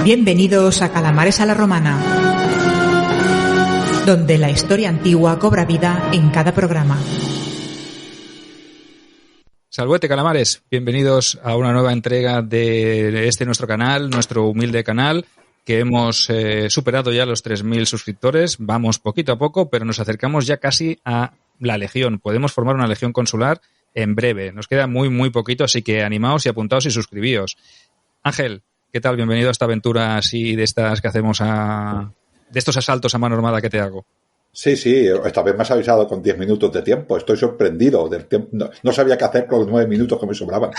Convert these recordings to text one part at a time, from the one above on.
Bienvenidos a Calamares a la Romana, donde la historia antigua cobra vida en cada programa. Salvete, calamares, bienvenidos a una nueva entrega de nuestro canal, nuestro humilde canal, que hemos superado ya los 3.000 suscriptores. Vamos poquito a poco, pero nos acercamos ya casi a la legión. Podemos formar una legión consular en breve. Nos queda muy poquito, así que animaos y apuntaos y suscribíos. Ángel, ¿qué tal? Bienvenido a esta aventura así de estas que hacemos de estos asaltos a mano armada que te hago. Sí, esta vez me has avisado con 10 minutos de tiempo. Estoy sorprendido del tiempo. No sabía qué hacer con los 9 minutos que me sobraban.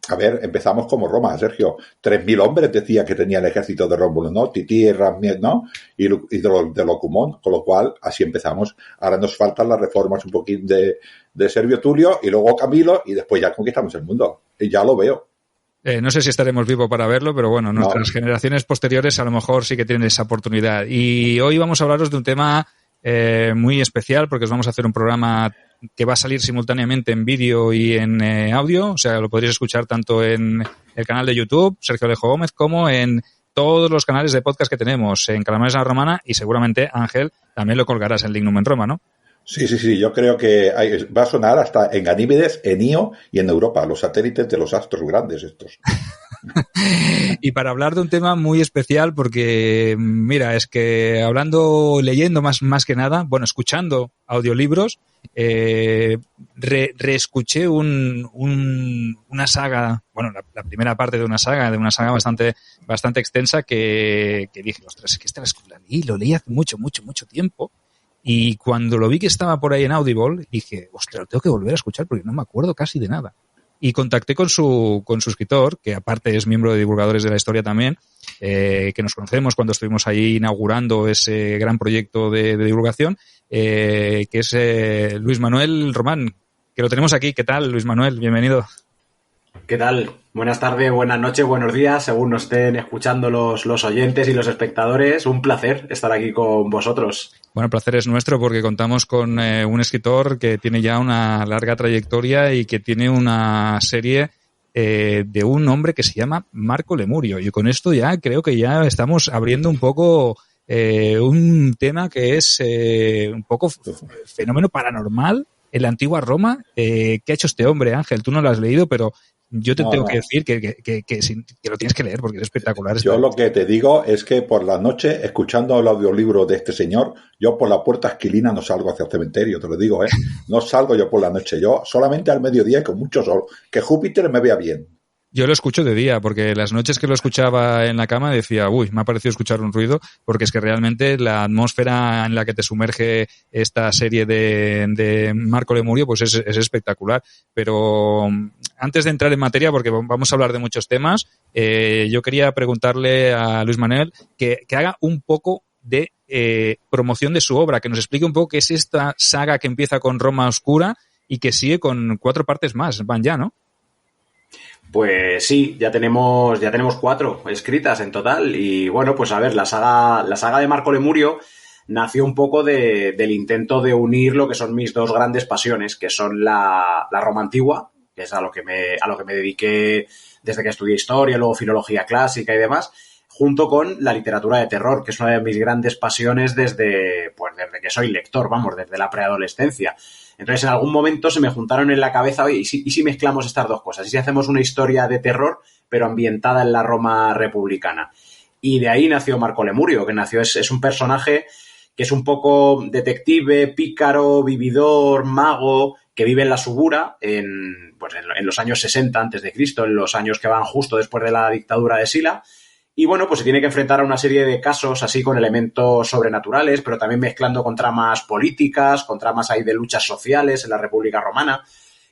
A ver, empezamos como Roma, Sergio. 3.000 hombres decía que tenía el ejército de Rómulo, ¿no? Tití, Rasmiel, ¿no? Y de Locumón, con lo cual así empezamos. Ahora nos faltan las reformas un poquín de Servio Tulio y luego Camilo y después ya conquistamos el mundo. Y ya lo veo. No sé si estaremos vivos para verlo, pero bueno, nuestras generaciones posteriores a lo mejor sí que tienen esa oportunidad. Y hoy vamos a hablaros de un tema muy especial, porque os vamos a hacer un programa que va a salir simultáneamente en vídeo y en audio. O sea, lo podréis escuchar tanto en el canal de YouTube, Sergio Alejo Gómez, como en todos los canales de podcast que tenemos en Calamares a la Romana, y seguramente, Ángel, también lo colgarás en Lignum en Roma, ¿no? Sí, yo creo que va a sonar hasta en Ganímedes, en Io y en Europa, los satélites de los astros grandes estos. Y para hablar de un tema muy especial, porque mira, es que leyendo más que nada, bueno, escuchando audiolibros, reescuché una saga, bueno, la primera parte de una saga bastante extensa que dije, ostras, es que lo leí hace mucho tiempo. Y cuando lo vi que estaba por ahí en Audible, dije, ostras, lo tengo que volver a escuchar porque no me acuerdo casi de nada. Y contacté con su escritor, que aparte es miembro de Divulgadores de la Historia también, que nos conocemos cuando estuvimos ahí inaugurando ese gran proyecto de divulgación, que es Luis Manuel Román, que lo tenemos aquí. ¿Qué tal, Luis Manuel? Bienvenido. ¿Qué tal? Buenas tardes, buenas noches, buenos días, según nos estén escuchando los oyentes y los espectadores. Un placer estar aquí con vosotros. Bueno, el placer es nuestro porque contamos con un escritor que tiene ya una larga trayectoria y que tiene una serie de un hombre que se llama Marco Lemurio. Y con esto ya creo que ya estamos abriendo un poco un tema que es un poco fenómeno paranormal en la antigua Roma. ¿Qué ha hecho este hombre, Ángel? Tú no lo has leído, pero yo te tengo que decir que lo tienes que leer porque es espectacular. Yo lo que te digo es que por la noche, escuchando el audiolibro de este señor, yo por la puerta esquilina no salgo hacia el cementerio, te lo digo, No salgo yo por la noche, yo solamente al mediodía y con mucho sol. Que Júpiter me vea bien. Yo lo escucho de día, porque las noches que lo escuchaba en la cama decía, me ha parecido escuchar un ruido, porque es que realmente la atmósfera en la que te sumerge esta serie de Marco Lemurio pues es espectacular. Pero antes de entrar en materia, porque vamos a hablar de muchos temas, yo quería preguntarle a Luis Manuel que haga un poco de promoción de su obra, que nos explique un poco qué es esta saga que empieza con Roma Oscura y que sigue con 4 partes más, van ya, ¿no? Pues sí, ya tenemos 4 escritas en total. Y bueno, pues a ver, la saga de Marco Lemurio nació un poco del intento de unir lo que son mis 2 grandes pasiones, que son la Roma antigua, que es a lo que me dediqué desde que estudié historia, luego filología clásica y demás, junto con la literatura de terror, que es una de mis grandes pasiones desde que soy lector, desde la preadolescencia. Entonces, en algún momento se me juntaron en la cabeza, oye, ¿y si mezclamos estas 2 cosas? ¿Y si hacemos una historia de terror, pero ambientada en la Roma republicana? Y de ahí nació Marco Lemurio, es un personaje que es un poco detective, pícaro, vividor, mago, que vive en la Subura en los años 60 a.C., en los años que van justo después de la dictadura de Sila. Y bueno, pues se tiene que enfrentar a una serie de casos así con elementos sobrenaturales, pero también mezclando con tramas políticas, con tramas ahí de luchas sociales en la República Romana.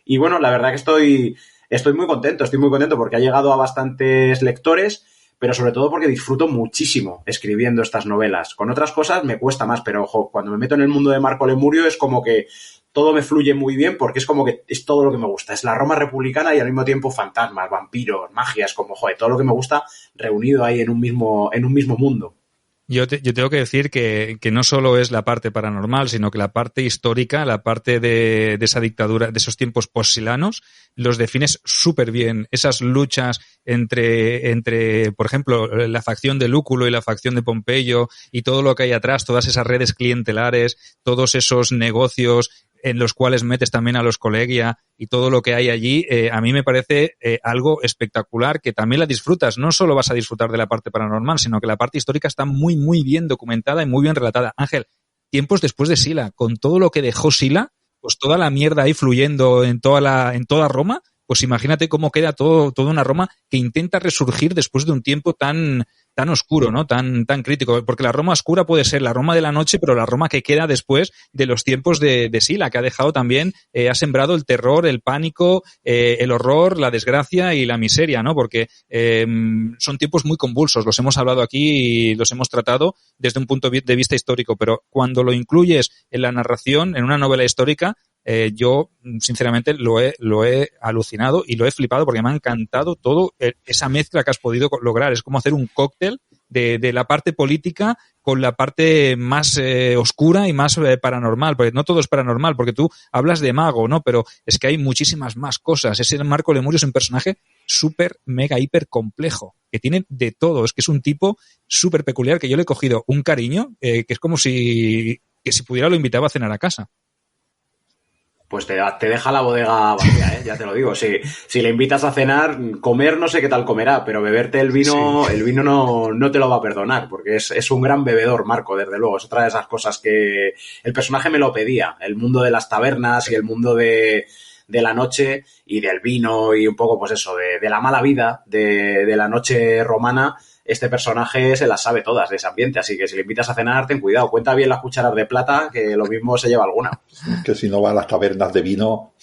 Y bueno, la verdad que estoy muy contento porque ha llegado a bastantes lectores, pero sobre todo porque disfruto muchísimo escribiendo estas novelas. Con otras cosas me cuesta más, pero ojo, cuando me meto en el mundo de Marco Lemurio es como que todo me fluye muy bien porque es como que es todo lo que me gusta. Es la Roma republicana y al mismo tiempo fantasmas, vampiros, magias, como todo lo que me gusta reunido ahí en un mismo mundo. Yo tengo que decir que no solo es la parte paranormal, sino que la parte histórica, la parte de esa dictadura, de esos tiempos postsilanos, los defines súper bien. Esas luchas entre, por ejemplo, la facción de Lúculo y la facción de Pompeyo y todo lo que hay atrás, todas esas redes clientelares, todos esos negocios en los cuales metes también a los colegia y todo lo que hay allí, a mí me parece algo espectacular, que también la disfrutas. No solo vas a disfrutar de la parte paranormal, sino que la parte histórica está muy, muy bien documentada y muy bien relatada. Ángel, tiempos después de Sila, con todo lo que dejó Sila, pues toda la mierda ahí fluyendo en toda Roma, pues imagínate cómo queda toda una Roma que intenta resurgir después de un tiempo tan oscuro, ¿no? Tan crítico. Porque la Roma oscura puede ser la Roma de la noche, pero la Roma que queda después de los tiempos de Sila, que ha dejado también, ha sembrado el terror, el pánico, el horror, la desgracia y la miseria, ¿no? Porque son tiempos muy convulsos. Los hemos hablado aquí y los hemos tratado desde un punto de vista histórico, pero cuando lo incluyes en la narración, en una novela histórica, yo sinceramente lo he alucinado y lo he flipado porque me ha encantado todo esa mezcla que has podido lograr. Es como hacer un cóctel de la parte política con la parte más oscura y más paranormal, porque no todo es paranormal, porque tú hablas de mago, ¿no? Pero es que hay muchísimas más cosas. Ese Marco Lemurio es un personaje súper, mega, hiper complejo, que tiene de todo. Es que es un tipo súper peculiar que yo le he cogido un cariño, que es como si pudiera lo invitaba a cenar a casa. Pues te deja la bodega vacía, ya te lo digo. Si le invitas a cenar, comer no sé qué tal comerá, pero beberte el vino, sí. El vino no te lo va a perdonar, porque es un gran bebedor, Marco, desde luego. Es otra de esas cosas que el personaje me lo pedía. El mundo de las tabernas y el mundo de la noche y del vino y un poco, pues eso, de la mala vida de la noche romana. Este personaje se las sabe todas de ese ambiente, así que si le invitas a cenar, ten cuidado, cuenta bien las cucharas de plata, que lo mismo se lleva alguna. Que si no va a las tabernas de vino,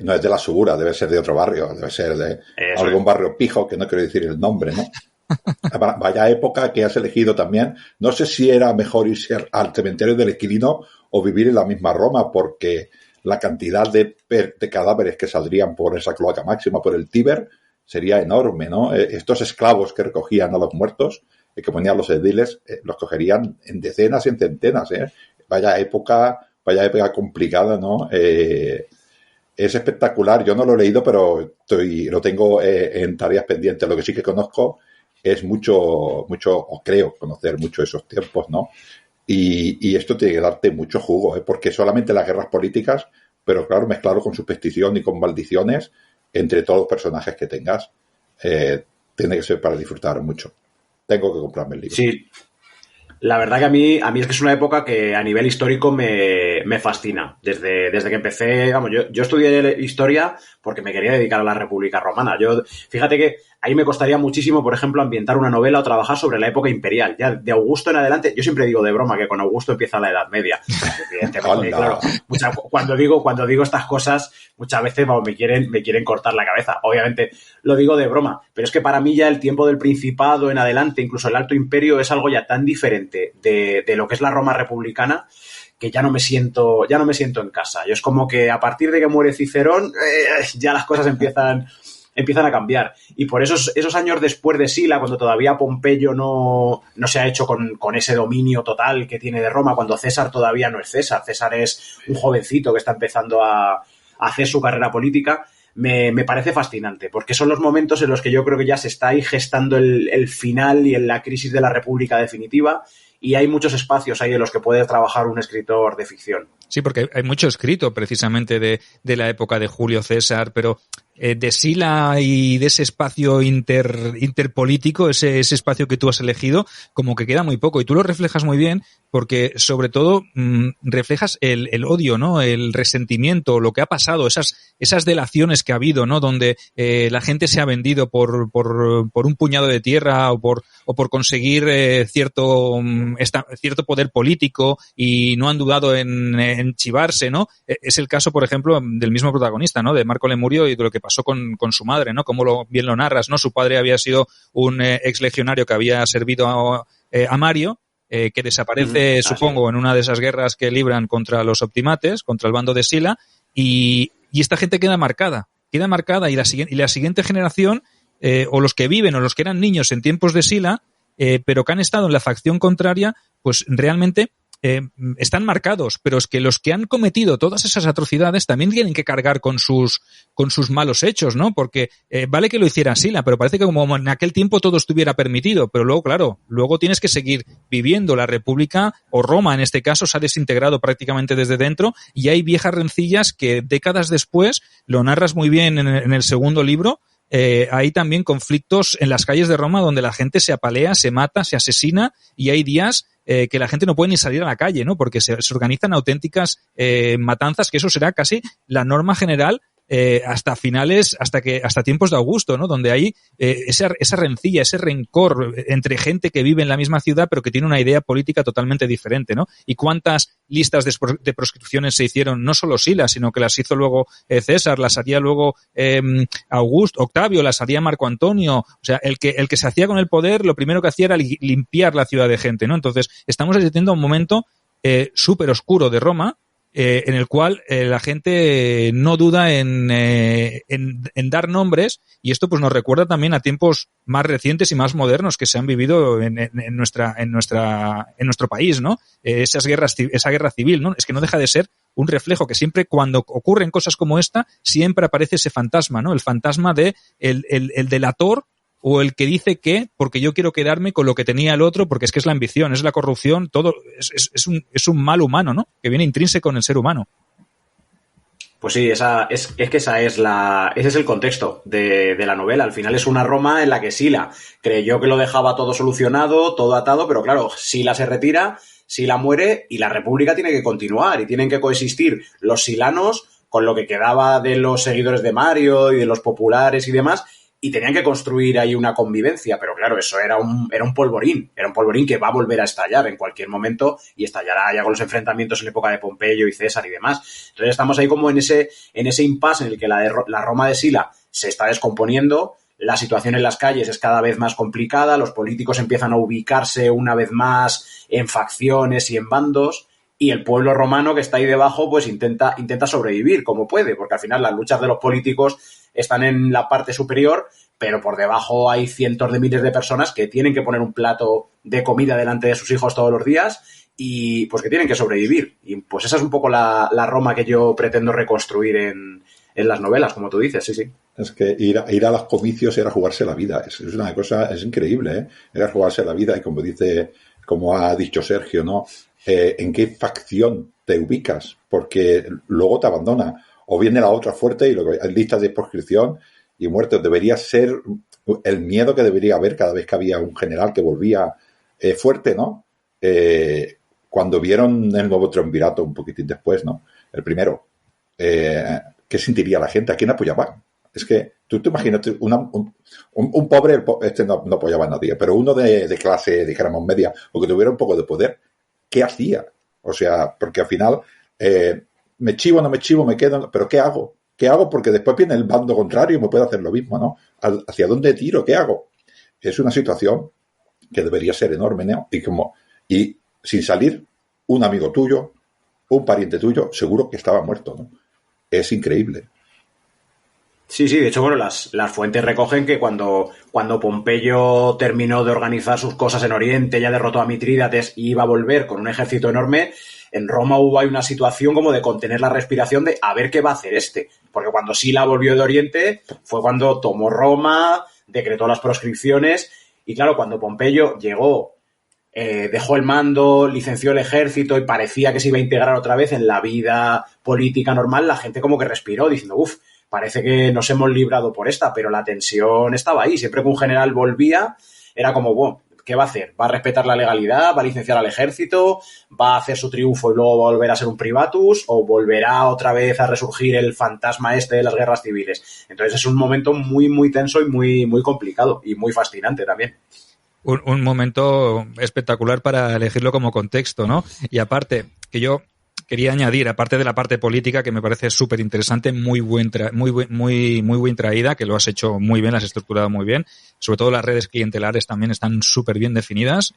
no es de la Segura, debe ser de otro barrio, debe ser de algún barrio pijo, que no quiero decir el nombre, ¿no? Vaya época que has elegido también. No sé si era mejor irse al cementerio del Esquilino o vivir en la misma Roma, porque la cantidad de cadáveres que saldrían por esa cloaca máxima, por el Tíber, sería enorme, ¿no? Estos esclavos que recogían a los muertos, que ponían los ediles, los cogerían en decenas y en centenas, ¿eh? Vaya época complicada, ¿no? Es espectacular. Yo no lo he leído, pero lo tengo en tareas pendientes. Lo que sí que conozco es mucho, o creo conocer mucho esos tiempos, ¿no? Y esto tiene que darte mucho jugo, ¿eh? Porque solamente las guerras políticas, pero claro, mezclado con superstición y con maldiciones, entre todos los personajes que tengas, tiene que ser para disfrutar mucho. Tengo que comprarme el libro. Sí, la verdad que a mí es que es una época que a nivel histórico me fascina. Desde que empecé, vamos, yo estudié historia porque me quería dedicar a la República Romana. Fíjate que ahí me costaría muchísimo, por ejemplo, ambientar una novela o trabajar sobre la época imperial. Ya de Augusto en adelante, yo siempre digo de broma que con Augusto empieza la Edad Media. Evidentemente, claro, cuando digo estas cosas, muchas veces me quieren cortar la cabeza. Obviamente lo digo de broma, pero es que para mí ya el tiempo del Principado en adelante, incluso el Alto Imperio, es algo ya tan diferente de lo que es la Roma republicana, que ya no me siento en casa. Yo es como que a partir de que muere Cicerón, ya las cosas empiezan a cambiar. Y por esos años después de Sila, cuando todavía Pompeyo no se ha hecho con ese dominio total que tiene de Roma, cuando César todavía no es César. César es un jovencito que está empezando a hacer su carrera política. Me parece fascinante, porque son los momentos en los que yo creo que ya se está ahí gestando el final y en la crisis de la República definitiva, y hay muchos espacios ahí en los que puede trabajar un escritor de ficción. Sí, porque hay mucho escrito precisamente de la época de Julio César, pero de Sila y de ese espacio interpolítico, ese espacio que tú has elegido, como que queda muy poco. Y tú lo reflejas muy bien porque, sobre todo, reflejas el odio, ¿no? El resentimiento, lo que ha pasado, esas delaciones que ha habido, ¿no? Donde la gente se ha vendido por un puñado de tierra o por conseguir cierto poder político y no han dudado en chivarse, ¿no? Es el caso, por ejemplo, del mismo protagonista, ¿no? De Marco Lemurio y de lo que pasó con su madre, ¿no? Como bien lo narras, ¿no? Su padre había sido un ex legionario que había servido a Mario, que desaparece, supongo, en una de esas guerras que libran contra los optimates, contra el bando de Sila, y esta gente queda marcada y la siguiente generación, o los que viven o los que eran niños en tiempos de Sila, pero que han estado en la facción contraria, pues realmente están marcados, pero es que los que han cometido todas esas atrocidades también tienen que cargar con sus malos hechos, ¿no? Porque vale que lo hiciera Sila, pero parece que como en aquel tiempo todo estuviera permitido, pero luego, claro, luego tienes que seguir viviendo. La República, o Roma en este caso, se ha desintegrado prácticamente desde dentro y hay viejas rencillas que décadas después, lo narras muy bien en el segundo libro, hay también conflictos en las calles de Roma donde la gente se apalea, se mata, se asesina y hay días que la gente no puede ni salir a la calle, ¿no? Porque se organizan auténticas matanzas, que eso será casi la norma general hasta tiempos de Augusto, ¿no? Donde hay esa rencilla, ese rencor entre gente que vive en la misma ciudad pero que tiene una idea política totalmente diferente, ¿no? Y cuántas listas de proscripciones se hicieron, no solo Sila, sino que las hizo luego César, las haría luego Octavio, las haría Marco Antonio. O sea, el que se hacía con el poder, lo primero que hacía era limpiar la ciudad de gente, ¿no? Entonces, estamos asistiendo a un momento súper oscuro de Roma, en el cual la gente no duda en dar nombres, y esto pues nos recuerda también a tiempos más recientes y más modernos que se han vivido en nuestro país, ¿no? Esa guerra civil, ¿no? Es que no deja de ser un reflejo que siempre cuando ocurren cosas como esta, siempre aparece ese fantasma, ¿no? El fantasma de el delator, o el que dice que porque yo quiero quedarme con lo que tenía el otro, porque es que es la ambición, es la corrupción, todo es un mal humano, ¿no? Que viene intrínseco en el ser humano. Pues sí, ese es el contexto de la novela. Al final es una Roma en la que Sila creyó que lo dejaba todo solucionado, todo atado, pero claro, Sila se retira, Sila muere y la República tiene que continuar y tienen que coexistir los silanos con lo que quedaba de los seguidores de Mario y de los populares y demás, y tenían que construir ahí una convivencia, pero claro, eso era un polvorín que va a volver a estallar en cualquier momento y estallará ya con los enfrentamientos en época de Pompeyo y César y demás. Entonces estamos ahí como en ese impasse en el que la Roma de Sila se está descomponiendo, la situación en las calles es cada vez más complicada, los políticos empiezan a ubicarse una vez más en facciones y en bandos, y el pueblo romano que está ahí debajo pues intenta sobrevivir como puede, porque al final las luchas de los políticos están en la parte superior, pero por debajo hay cientos de miles de personas que tienen que poner un plato de comida delante de sus hijos todos los días y pues que tienen que sobrevivir. Y pues esa es un poco la Roma que yo pretendo reconstruir en las novelas, como tú dices, sí. Es que ir a los comicios era jugarse la vida. Es una cosa, es increíble, ¿eh? Era jugarse la vida y como ha dicho Sergio, ¿no? ¿En qué facción te ubicas? Porque luego te abandona. O viene la otra fuerte y hay listas de proscripción y muertes. Debería ser el miedo que debería haber cada vez que había un general que volvía fuerte, ¿no? Cuando vieron el nuevo triunvirato un poquitín después, ¿no? El primero, ¿qué sentiría la gente? ¿A quién apoyaban? Es que tú te imaginas un pobre, no apoyaba a nadie, pero uno de clase, dijéramos, media, o que tuviera un poco de poder, ¿qué hacía? O sea, porque al final... me chivo, no me chivo, me quedo, pero ¿qué hago? ¿Qué hago? Porque después viene el bando contrario y me puede hacer lo mismo, ¿no? ¿Hacia dónde tiro? ¿Qué hago? Es una situación que debería ser enorme, ¿no? Y sin salir, un amigo tuyo, un pariente tuyo, seguro que estaba muerto, ¿no? Es increíble. Sí, de hecho, bueno, las fuentes recogen que cuando Pompeyo terminó de organizar sus cosas en Oriente, ya derrotó a Mitrídates y iba a volver con un ejército enorme, en Roma hubo una situación como de contener la respiración de a ver qué va a hacer porque cuando Sila volvió de Oriente fue cuando tomó Roma, decretó las proscripciones y claro, cuando Pompeyo llegó, dejó el mando, licenció el ejército y parecía que se iba a integrar otra vez en la vida política normal, la gente como que respiró diciendo, parece que nos hemos librado por esta, pero la tensión estaba ahí. Siempre que un general volvía, era como, bueno, ¿qué va a hacer? ¿Va a respetar la legalidad? ¿Va a licenciar al ejército? ¿Va a hacer su triunfo y luego va a volver a ser un privatus? ¿O volverá otra vez a resurgir el fantasma de las guerras civiles? Entonces es un momento muy, muy tenso y muy, muy complicado y muy fascinante también. Un momento espectacular para elegirlo como contexto, ¿no? Y aparte, que yo quería añadir, aparte de la parte política, que me parece súper interesante, muy bien traída, que lo has hecho muy bien, lo has estructurado muy bien. Sobre todo las redes clientelares también están súper bien definidas.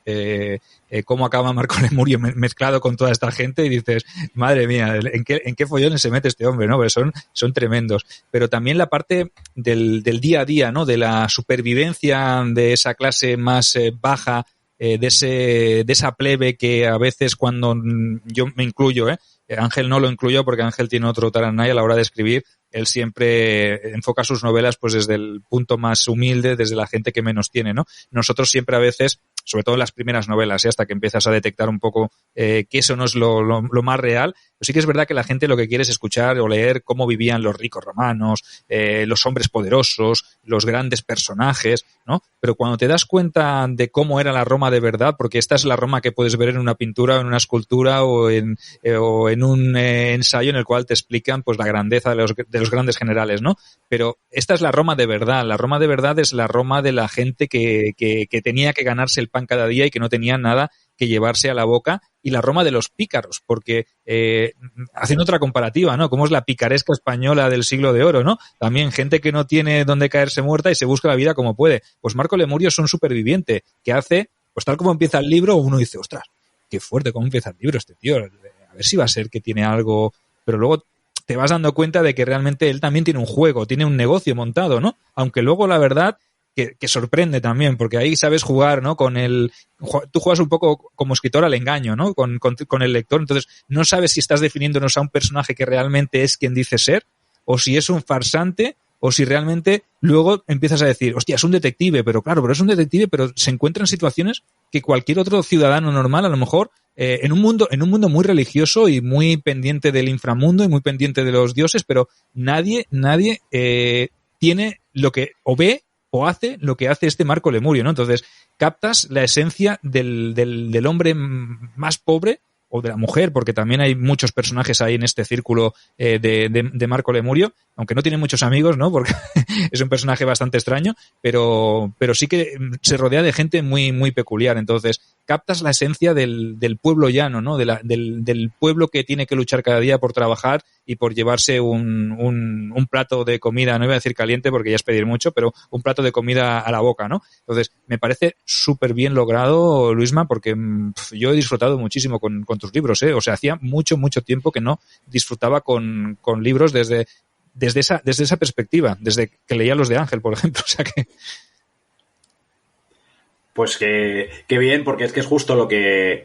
Cómo acaba Marco Lemurio mezclado con toda esta gente y dices, madre mía, ¿en qué follones se mete este hombre? ¿No? Pero son tremendos. Pero también la parte del día a día, ¿no? De la supervivencia de esa clase más baja, de esa plebe que a veces cuando yo me incluyo, Ángel no lo incluyó porque Ángel tiene otro tarannay a la hora de escribir. Él siempre enfoca sus novelas pues desde el punto más humilde, desde la gente que menos tiene, ¿no? Nosotros siempre a veces, sobre todo en las primeras novelas, hasta que empiezas a detectar un poco que eso no es lo más real, pero sí que es verdad que la gente lo que quiere es escuchar o leer cómo vivían los ricos romanos, los hombres poderosos, los grandes personajes, ¿no? Pero cuando te das cuenta de cómo era la Roma de verdad, porque esta es la Roma que puedes ver en una pintura o en una escultura o en un ensayo en el cual te explican pues la grandeza de los grandes generales, ¿no? Pero esta es la Roma de verdad. La Roma de verdad es la Roma de la gente que tenía que ganarse el pan cada día y que no tenía nada que llevarse a la boca, y la Roma de los pícaros, porque haciendo otra comparativa, ¿no? Cómo es la picaresca española del siglo de oro, ¿no? También gente que no tiene dónde caerse muerta y se busca la vida como puede. Pues Marco Lemurio es un superviviente que hace, pues tal como empieza el libro, uno dice, ostras, qué fuerte cómo empieza el libro este tío, a ver si va a ser que tiene algo, pero luego te vas dando cuenta de que realmente él también tiene un juego, tiene un negocio montado, ¿no? Aunque luego la verdad que sorprende también, porque ahí sabes jugar, ¿no? Tú juegas un poco como escritor al engaño, ¿no? Con el lector, entonces no sabes si estás definiéndonos a un personaje que realmente es quien dice ser, o si es un farsante, o si realmente luego empiezas a decir, hostia, es un detective, pero es un detective, pero se encuentra en situaciones que cualquier otro ciudadano normal, a lo mejor, en un mundo muy religioso y muy pendiente del inframundo y muy pendiente de los dioses, pero nadie tiene lo que, o ve, o hace lo que hace este Marco Lemurio, ¿no? Entonces, captas la esencia del hombre más pobre, o de la mujer, porque también hay muchos personajes ahí en este círculo de Marco Lemurio, aunque no tiene muchos amigos, ¿no? Porque es un personaje bastante extraño, pero sí que se rodea de gente muy, muy peculiar. Entonces, captas la esencia del pueblo llano, ¿no? Del pueblo que tiene que luchar cada día por trabajar y por llevarse un plato de comida, no iba a decir caliente porque ya es pedir mucho, pero un plato de comida a la boca, ¿no? Entonces, me parece súper bien logrado, Luisma, porque yo he disfrutado muchísimo con tus libros, ¿eh? O sea, hacía mucho, mucho tiempo que no disfrutaba con libros desde esa perspectiva, desde que leía los de Ángel, por ejemplo. O sea que... Pues que bien, porque es justo lo que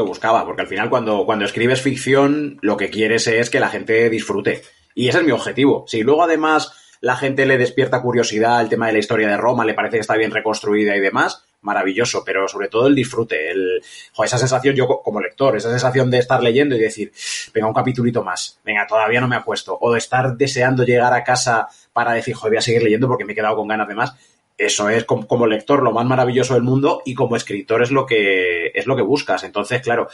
buscaba, porque al final cuando escribes ficción lo que quieres es que la gente disfrute, y ese es mi objetivo. Si luego además la gente le despierta curiosidad el tema de la historia de Roma, le parece que está bien reconstruida y demás, maravilloso, pero sobre todo el disfrute, esa sensación, yo como lector, esa sensación de estar leyendo y decir, venga, un capitulito más, venga, todavía no me acuesto, o de estar deseando llegar a casa para decir, joder, voy a seguir leyendo porque me he quedado con ganas de más. Eso es como lector lo más maravilloso del mundo, y como escritor es lo que buscas. Entonces, claro,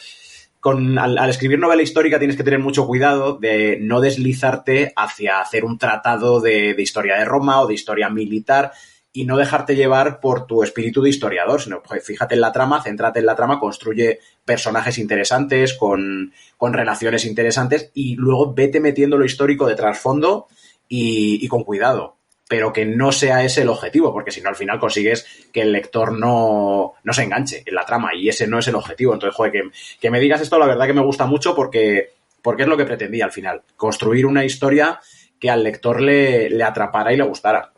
al escribir novela histórica tienes que tener mucho cuidado de no deslizarte hacia hacer un tratado de historia de Roma o de historia militar, y no dejarte llevar por tu espíritu de historiador, sino pues, fíjate en la trama, céntrate en la trama, construye personajes interesantes con relaciones interesantes, y luego vete metiendo lo histórico de trasfondo y con cuidado, pero que no sea ese el objetivo, porque si no al final consigues que el lector no se enganche en la trama, y ese no es el objetivo. Entonces, joder, que me digas esto, la verdad que me gusta mucho, porque es lo que pretendía al final, construir una historia que al lector le atrapara y le gustara.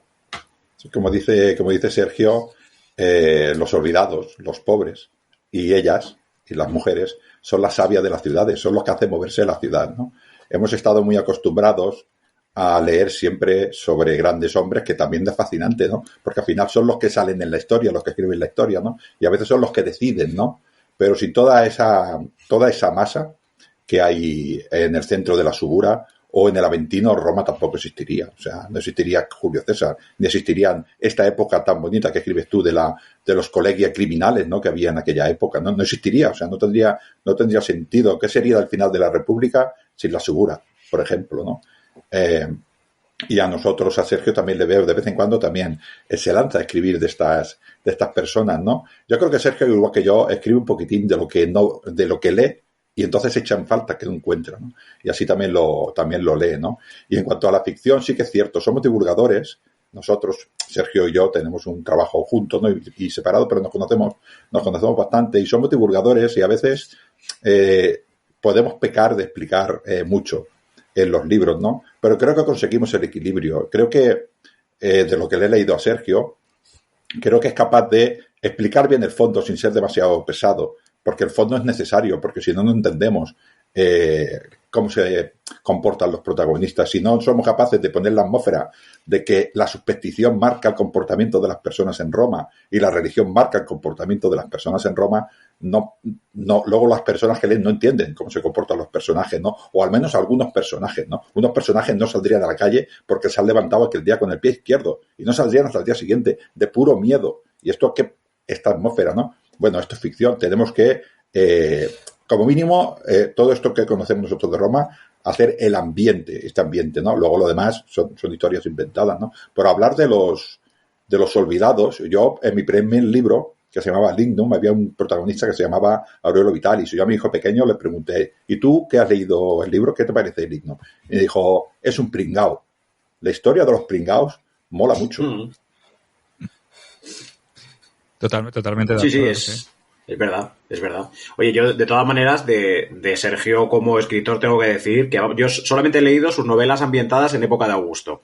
Como dice Sergio, los olvidados, los pobres, y ellas, y las mujeres, son las sabias de las ciudades, son los que hacen moverse la ciudad, ¿no? Hemos estado muy acostumbrados a leer siempre sobre grandes hombres, que también es fascinante, ¿no? Porque al final son los que salen en la historia, los que escriben la historia, ¿no? Y a veces son los que deciden, ¿no? Pero si toda esa masa que hay en el centro de la Subura o en el Aventino, Roma tampoco existiría. O sea, no existiría Julio César, ni existirían esta época tan bonita que escribes tú de los colegios criminales, ¿no? Que había en aquella época. No existiría, o sea, no tendría sentido. ¿Qué sería el final de la República sin la Subura, por ejemplo, ¿no? Y a nosotros, a Sergio también le veo de vez en cuando también se lanza a escribir de estas personas, ¿no? Yo creo que Sergio, igual que yo, escribe un poquitín de lo que lee y entonces echa en falta que lo encuentra, ¿no? Y así también lo lee, ¿no? Y en cuanto a la ficción, sí que es cierto, somos divulgadores. Nosotros, Sergio y yo, tenemos un trabajo juntos, ¿no? y separado, pero nos conocemos bastante y somos divulgadores y a veces podemos pecar de explicar mucho en los libros, ¿no? Pero creo que conseguimos el equilibrio. Creo que de lo que le he leído a Sergio, creo que es capaz de explicar bien el fondo sin ser demasiado pesado, porque el fondo es necesario, porque si no, no entendemos cómo se comportan los protagonistas. Si no somos capaces de poner la atmósfera de que la superstición marca el comportamiento de las personas en Roma y la religión marca el comportamiento de las personas en Roma, luego las personas que leen no entienden cómo se comportan los personajes, ¿no? O al menos algunos personajes, ¿no? Unos personajes no saldrían a la calle porque se han levantado aquel día con el pie izquierdo y no saldrían hasta el día siguiente de puro miedo. Y esto que esta atmósfera, ¿no? Bueno, esto es ficción. Tenemos que como mínimo, todo esto que conocemos nosotros de Roma, hacer el ambiente, este ambiente, ¿no? Luego lo demás son historias inventadas, ¿no? Pero hablar de los olvidados, yo en mi primer libro, que se llamaba Lignum, había un protagonista que se llamaba Aurelio Vitalis, y yo a mi hijo pequeño le pregunté, ¿y tú qué has leído el libro? ¿Qué te parece Lignum? Y me dijo, es un pringao. La historia de los pringaos mola mucho. Totalmente de acuerdo. Sí. Es verdad. Oye, yo de todas maneras de Sergio como escritor tengo que decir que yo solamente he leído sus novelas ambientadas en época de Augusto.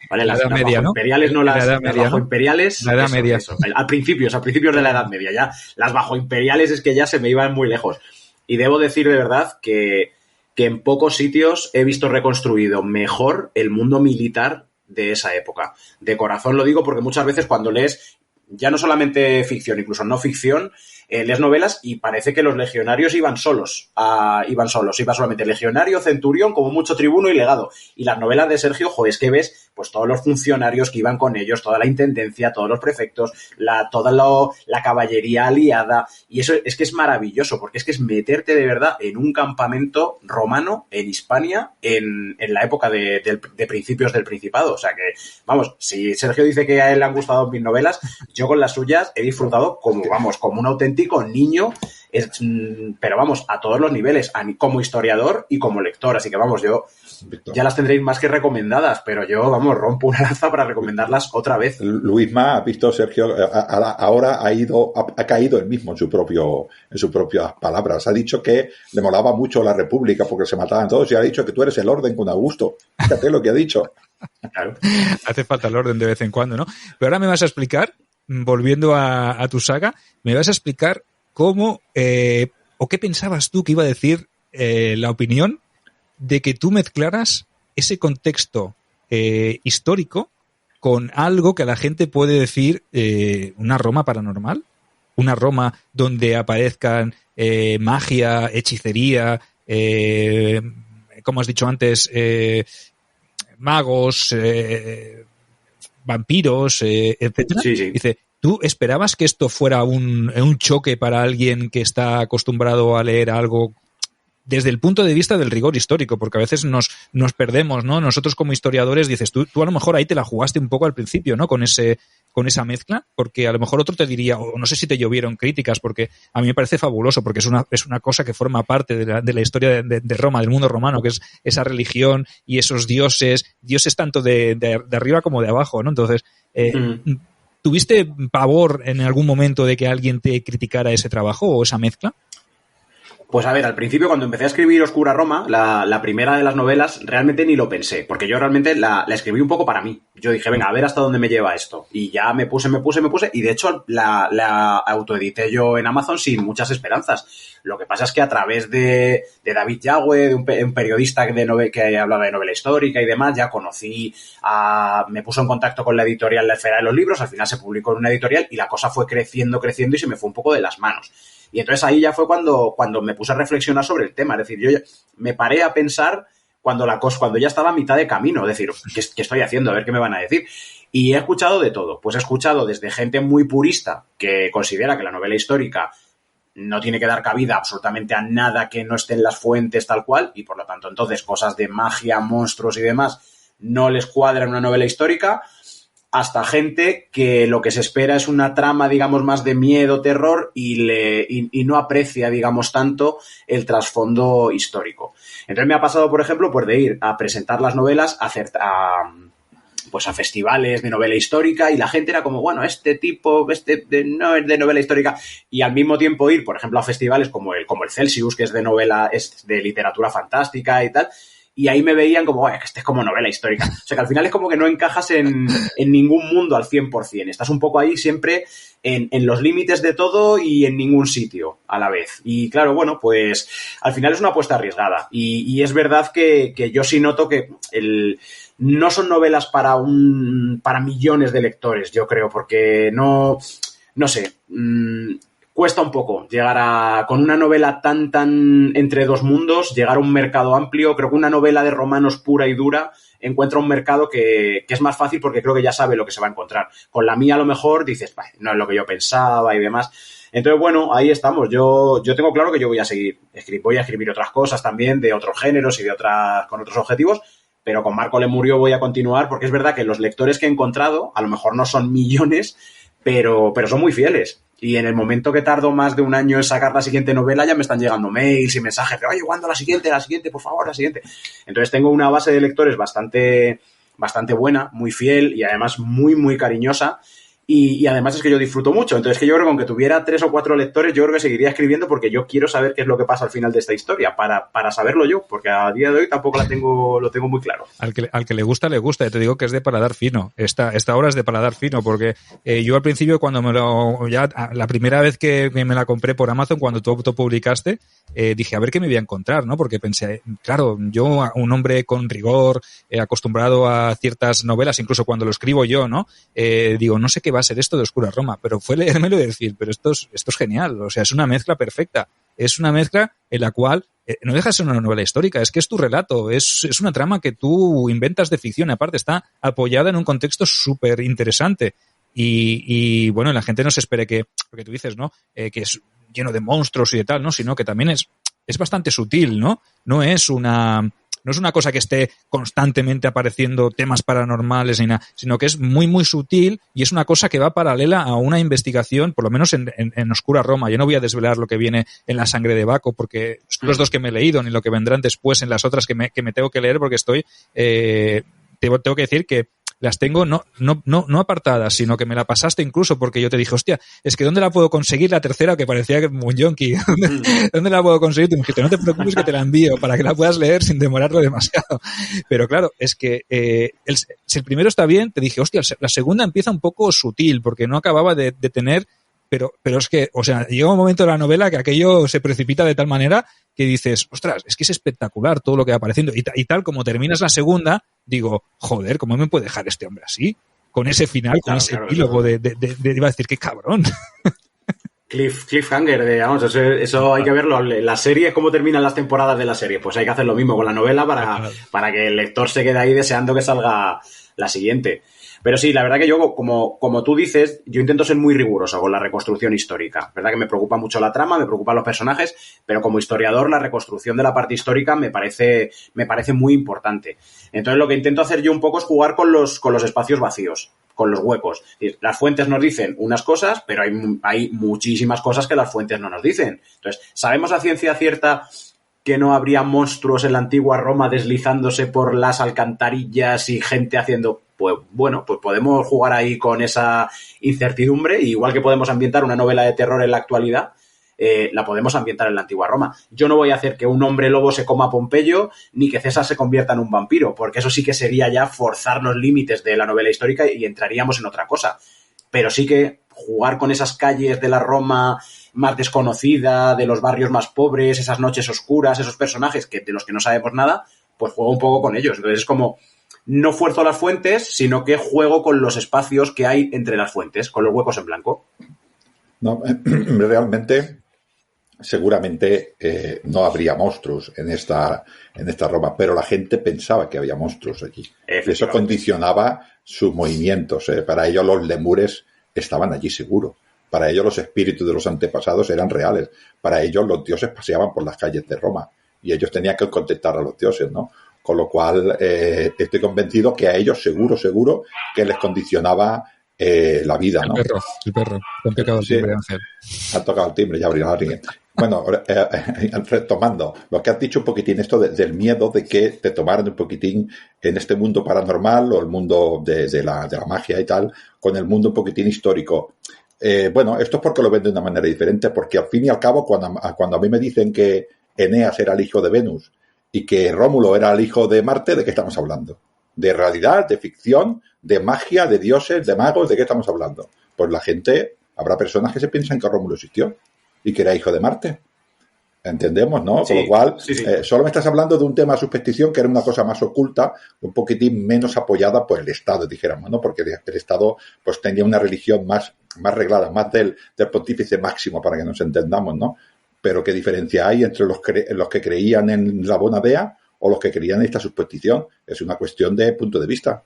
¿Vale? Las media, bajo imperiales, ¿no? Las bajo imperiales. La Edad Media. Eso. A principios de la Edad Media. Ya las bajo imperiales es que ya se me iban muy lejos. Y debo decir de verdad que en pocos sitios he visto reconstruido mejor el mundo militar de esa época. De corazón lo digo porque muchas veces cuando lees ya no solamente ficción, incluso no ficción, lees novelas y parece que los legionarios iban solos. Iba solamente legionario, centurión, como mucho tribuno y legado. Y las novelas de Sergio, es que ves pues todos los funcionarios que iban con ellos, toda la intendencia, todos los prefectos, toda la caballería aliada. Y eso es que es maravilloso, porque es que es meterte de verdad en un campamento romano en Hispania en la época de principios del Principado. O sea que, vamos, si Sergio dice que a él le han gustado mis novelas, yo con las suyas he disfrutado como un auténtico niño, pero vamos, a todos los niveles, como historiador y como lector, así que vamos, yo ya las tendréis más que recomendadas, pero yo, vamos, rompo una lanza para recomendarlas otra vez. Luisma, ha visto, Sergio, ahora ha caído él mismo en sus propias palabras, ha dicho que le molaba mucho la República porque se mataban todos y ha dicho que tú eres el orden con Augusto, fíjate lo que ha dicho. Claro. Hace falta el orden de vez en cuando, ¿no? Pero ahora me vas a explicar, volviendo a tu saga, me vas a explicar cómo o qué pensabas tú que iba a decir la opinión de que tú mezclaras ese contexto histórico con algo que la gente puede decir una Roma paranormal, una Roma donde aparezcan magia, hechicería, como has dicho antes, magos, vampiros, etcétera. Sí, sí. Dice, ¿tú esperabas que esto fuera un choque para alguien que está acostumbrado a leer algo desde el punto de vista del rigor histórico? Porque a veces nos perdemos, ¿no? Nosotros como historiadores dices, tú a lo mejor ahí te la jugaste un poco al principio, ¿no? Con esa mezcla, porque a lo mejor otro te diría, o no sé si te llovieron críticas, porque a mí me parece fabuloso, porque es una cosa que forma parte de la historia de Roma, del mundo romano, que es esa religión y esos dioses tanto de arriba como de abajo, ¿no? Entonces, ¿tuviste pavor en algún momento de que alguien te criticara ese trabajo o esa mezcla? Pues a ver, al principio cuando empecé a escribir Oscura Roma, la primera de las novelas, realmente ni lo pensé, porque yo realmente la escribí un poco para mí. Yo dije, venga, a ver hasta dónde me lleva esto. Y ya me puse, y de hecho la autoedité yo en Amazon sin muchas esperanzas. Lo que pasa es que a través de David Yagüe, de un periodista que hablaba de novela histórica y demás, ya me puso en contacto con la editorial La Esfera de los Libros, al final se publicó en una editorial y la cosa fue creciendo y se me fue un poco de las manos. Y entonces ahí ya fue cuando me puse a reflexionar sobre el tema. Es decir, yo me paré a pensar cuando ya estaba a mitad de camino. Es decir, ¿qué estoy haciendo? A ver qué me van a decir. Y he escuchado de todo. Pues he escuchado desde gente muy purista que considera que la novela histórica no tiene que dar cabida absolutamente a nada que no esté en las fuentes tal cual y por lo tanto entonces cosas de magia, monstruos y demás no les cuadran una novela histórica, hasta gente que lo que se espera es una trama, digamos, más de miedo, terror y no aprecia, digamos, tanto el trasfondo histórico. Entonces me ha pasado, por ejemplo, pues de ir a presentar las novelas a festivales de novela histórica y la gente era como, bueno, este tipo no es de novela histórica, y al mismo tiempo ir, por ejemplo, a festivales como el Celsius, que es de literatura fantástica y tal, y ahí me veían como, que este es como novela histórica. O sea, que al final es como que no encajas en ningún mundo al 100%. Estás un poco ahí siempre en los límites de todo y en ningún sitio a la vez. Y claro, bueno, pues al final es una apuesta arriesgada. Y es verdad que yo sí noto que no son novelas para millones de lectores, yo creo, porque no sé, cuesta un poco llegar con una novela tan entre dos mundos, llegar a un mercado amplio. Creo que una novela de romanos pura y dura encuentra un mercado que es más fácil porque creo que ya sabe lo que se va a encontrar. Con la mía a lo mejor dices, no es lo que yo pensaba y demás. Entonces, bueno, ahí estamos. Yo tengo claro que yo voy a escribir otras cosas también de otros géneros y con otros objetivos, pero con Marco Lemurio voy a continuar porque es verdad que los lectores que he encontrado a lo mejor no son millones, pero son muy fieles. Y en el momento que tardo más de un año en sacar la siguiente novela, ya me están llegando mails y mensajes de, oye, ¿cuándo la siguiente, por favor, la siguiente? Entonces tengo una base de lectores bastante buena, muy fiel y además muy, muy cariñosa. Y además es que yo disfruto mucho. Entonces que yo creo que aunque tuviera 3 o 4 lectores, yo creo que seguiría escribiendo porque yo quiero saber qué es lo que pasa al final de esta historia, para saberlo yo, porque a día de hoy tampoco lo tengo muy claro. Al que le gusta, le gusta. Yo te digo que es de paladar fino. Esta obra es de paladar fino, porque yo al principio cuando la primera vez que me la compré por Amazon, cuando tú publicaste, dije a ver qué me voy a encontrar, ¿no? Porque pensé, claro, yo, un hombre con rigor, acostumbrado a ciertas novelas, incluso cuando lo escribo yo, ¿no? Digo, no sé qué va a ser esto de Oscura Roma, pero fue leérmelo y decir, pero esto es genial, o sea, es una mezcla perfecta, es una mezcla en la cual no deja de ser una novela histórica, es que es tu relato, es una trama que tú inventas de ficción, aparte está apoyada en un contexto súper interesante y bueno, la gente no se espere porque tú dices, ¿no? Que es lleno de monstruos y de tal, ¿no? Sino que también es bastante sutil, ¿no? No es una cosa que esté constantemente apareciendo temas paranormales ni nada, sino que es muy, muy sutil y es una cosa que va paralela a una investigación, por lo menos en Oscura Roma. Yo no voy a desvelar lo que viene en La sangre de Baco, porque son los 2 que me he leído, ni lo que vendrán después en las otras que me tengo que leer, porque tengo que decir que las tengo no apartadas, sino que me la pasaste incluso porque yo te dije, hostia, es que ¿dónde la puedo conseguir la tercera? Que parecía que un yonki. ¿Dónde la puedo conseguir? Tú me dijiste, no te preocupes que te la envío para que la puedas leer sin demorarlo demasiado. Pero claro, es que si el primero está bien, te dije, hostia, la segunda empieza un poco sutil porque no acababa de tener. Pero es que, o sea, llega un momento de la novela que aquello se precipita de tal manera que dices, ostras, es que es espectacular todo lo que va apareciendo. Y tal como terminas la segunda, digo, joder, ¿cómo me puede dejar este hombre así? Con ese final, con ese epílogo de iba a decir, qué cabrón. Cliffhanger, vamos, eso hay que verlo. La serie, ¿cómo terminan las temporadas de la serie? Pues hay que hacer lo mismo con la novela para que el lector se quede ahí deseando que salga la siguiente. Pero sí, la verdad que yo, como tú dices, yo intento ser muy riguroso con la reconstrucción histórica. Verdad que me preocupa mucho la trama, me preocupan los personajes, pero como historiador la reconstrucción de la parte histórica me parece muy importante. Entonces lo que intento hacer yo un poco es jugar con los espacios vacíos, con los huecos. Las fuentes nos dicen unas cosas, pero hay muchísimas cosas que las fuentes no nos dicen. Entonces, ¿sabemos a ciencia cierta que no habría monstruos en la antigua Roma deslizándose por las alcantarillas y gente haciendo? Pues bueno, pues podemos jugar ahí con esa incertidumbre, igual que podemos ambientar una novela de terror en la actualidad, la podemos ambientar en la antigua Roma. Yo no voy a hacer que un hombre lobo se coma a Pompeyo, ni que César se convierta en un vampiro, porque eso sí que sería ya forzar los límites de la novela histórica y entraríamos en otra cosa. Pero sí que jugar con esas calles de la Roma más desconocida, de los barrios más pobres, esas noches oscuras, esos personajes de los que no sabemos nada, pues juego un poco con ellos. Entonces es como, no fuerzo las fuentes, sino que juego con los espacios que hay entre las fuentes, con los huecos en blanco. No, realmente, seguramente no habría monstruos en esta Roma, pero la gente pensaba que había monstruos allí. Eso condicionaba sus movimientos. Para ellos los lemures estaban allí seguro. Para ellos los espíritus de los antepasados eran reales. Para ellos los dioses paseaban por las calles de Roma y ellos tenían que contestar a los dioses, ¿no? Con lo cual, estoy convencido que a ellos seguro que les condicionaba la vida, ¿no? El perro. Han tocado el timbre, Ángel. Han tocado el timbre, ya abrirá alguien. Bueno, retomando lo que has dicho un poquitín, esto del miedo de que te tomaran un poquitín en este mundo paranormal o el mundo de la magia y tal, con el mundo un poquitín histórico. Bueno, esto es porque lo ven de una manera diferente, porque al fin y al cabo, cuando a mí me dicen que Eneas era el hijo de Venus y que Rómulo era el hijo de Marte, ¿de qué estamos hablando? ¿De realidad, de ficción, de magia, de dioses, de magos? ¿De qué estamos hablando? Pues la gente, habrá personas que se piensan que Rómulo existió y que era hijo de Marte. Entendemos, ¿no? Sí, con lo cual, sí. Solo me estás hablando de un tema de superstición que era una cosa más oculta, un poquitín menos apoyada por el Estado, dijéramos, ¿no? Porque el Estado pues tenía una religión más reglada, más del pontífice máximo, para que nos entendamos, ¿no? Pero ¿qué diferencia hay entre los que creían en la bona dea o los que creían en esta superstición? Es una cuestión de punto de vista.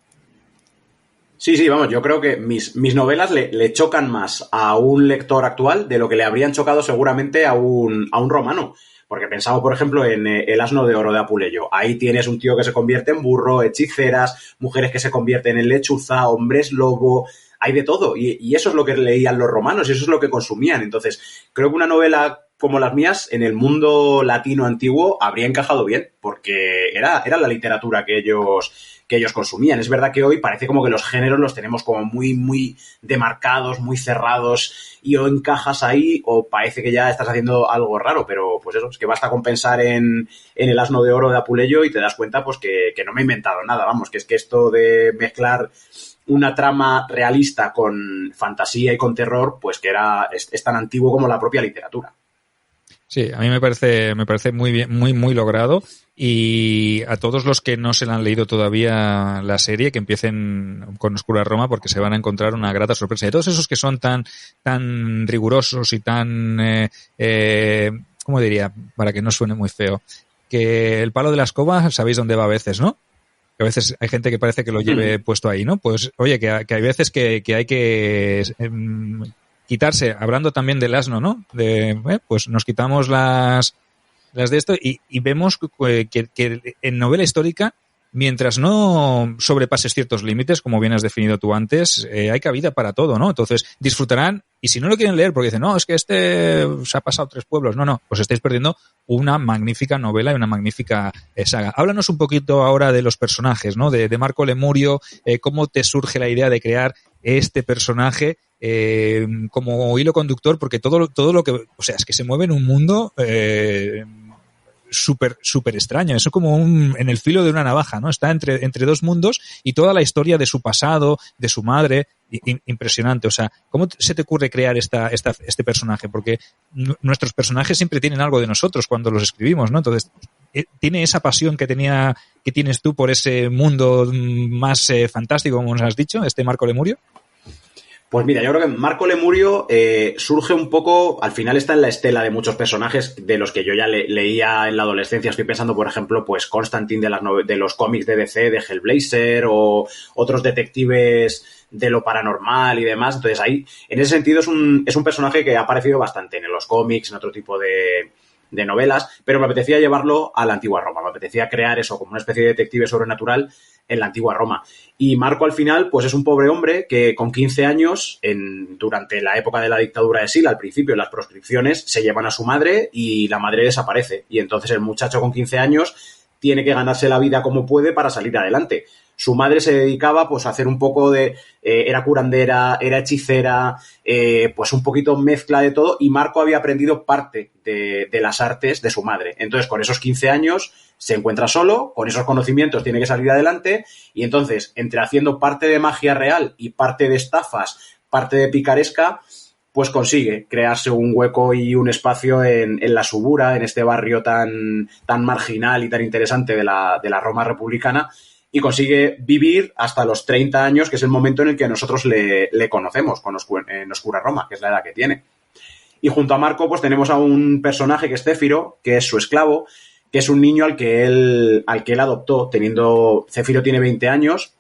Sí, vamos, yo creo que mis novelas le chocan más a un lector actual de lo que le habrían chocado seguramente a un romano. Porque pensamos, por ejemplo, en El asno de oro de Apuleyo. Ahí tienes un tío que se convierte en burro, hechiceras, mujeres que se convierten en lechuza, hombres lobo, hay de todo. Y eso es lo que leían los romanos y eso es lo que consumían. Entonces, creo que una novela como las mías, en el mundo latino antiguo, habría encajado bien, porque era la literatura que ellos consumían. Es verdad que hoy parece como que los géneros los tenemos como muy, muy demarcados, muy cerrados, y o encajas ahí o parece que ya estás haciendo algo raro, pero pues eso, es que basta con pensar en El asno de oro de Apuleyo y te das cuenta pues que no me he inventado nada, vamos, que es que esto de mezclar una trama realista con fantasía y con terror, pues que es tan antiguo como la propia literatura. Sí, a mí me parece muy bien, muy logrado, y a todos los que no se la han leído todavía la serie, que empiecen con Oscura Roma, porque se van a encontrar una grata sorpresa. Y todos esos que son tan rigurosos y tan, ¿cómo diría? Para que no suene muy feo, que el palo de la escoba, sabéis dónde va a veces, ¿no? Que a veces hay gente que parece que lo lleve puesto ahí, ¿no? Pues, oye, que hay veces que hay que quitarse, hablando también del asno, ¿no? Pues nos quitamos las de esto y vemos que en novela histórica, mientras no sobrepases ciertos límites, como bien has definido tú antes, hay cabida para todo, ¿no? Entonces disfrutarán, y si no lo quieren leer porque dicen, no, es que se ha pasado 3 pueblos, no, pues estáis perdiendo una magnífica novela y una magnífica saga. Háblanos un poquito ahora de los personajes, ¿no? De Marco Lemurio, cómo te surge la idea de crear este personaje como hilo conductor, porque todo lo que, o sea, es que se mueve en un mundo súper extraño. Eso como en el filo de una navaja, ¿no? Está entre dos mundos, y toda la historia de su pasado, de su madre, impresionante. O sea, ¿cómo se te ocurre crear este personaje? Porque nuestros personajes siempre tienen algo de nosotros cuando los escribimos, ¿no? Entonces, tiene esa pasión que tienes tú por ese mundo más fantástico, como nos has dicho, Marco Lemurio. Pues mira, yo creo que Marco Lemurio surge un poco, al final está en la estela de muchos personajes de los que yo ya leía en la adolescencia. Estoy pensando, por ejemplo, pues Constantine de los cómics de DC, de Hellblazer, o otros detectives de lo paranormal y demás. Entonces ahí, en ese sentido, es un personaje que ha aparecido bastante en los cómics, en otro tipo de novelas, pero me apetecía llevarlo a la antigua Roma. Me apetecía crear eso como una especie de detective sobrenatural en la antigua Roma. Y Marco, al final, pues es un pobre hombre que con 15 años, durante la época de la dictadura de Sila, al principio, en las proscripciones, se llevan a su madre y la madre desaparece. Y entonces el muchacho con 15 años tiene que ganarse la vida como puede para salir adelante. Su madre se dedicaba pues a hacer un poco de... era curandera, era hechicera, pues un poquito mezcla de todo, y Marco había aprendido parte de las artes de su madre. Entonces, con esos 15 años se encuentra solo, con esos conocimientos tiene que salir adelante, y entonces, entre haciendo parte de magia real y parte de estafas, parte de picaresca, pues consigue crearse un hueco y un espacio en la Subura, en este barrio tan marginal y tan interesante de la Roma republicana, y consigue vivir hasta los 30 años, que es el momento en el que nosotros le conocemos en Oscura Roma, que es la edad que tiene. Y junto a Marco, pues tenemos a un personaje que es Céfiro, que es su esclavo, que es un niño al que él adoptó, Céfiro tiene 20 años,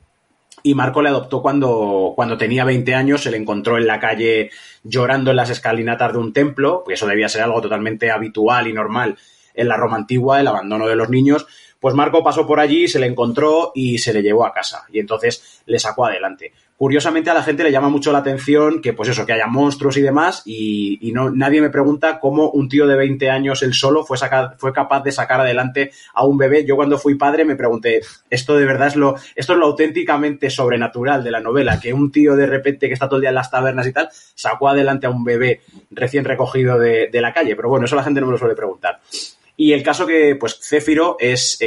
y Marco le adoptó cuando tenía 20 años. Se le encontró en la calle llorando en las escalinatas de un templo, porque eso debía ser algo totalmente habitual y normal en la Roma antigua, el abandono de los niños. Pues Marco pasó por allí, se le encontró y se le llevó a casa. Y entonces le sacó adelante. Curiosamente a la gente le llama mucho la atención que, pues eso, que haya monstruos y demás, y no, nadie me pregunta cómo un tío de 20 años él solo fue capaz de sacar adelante a un bebé. Yo cuando fui padre me pregunté, esto de verdad esto es lo auténticamente sobrenatural de la novela, que un tío de repente que está todo el día en las tabernas y tal, sacó adelante a un bebé recién recogido de la calle. Pero bueno, eso la gente no me lo suele preguntar. Y el caso que, pues, Céfiro es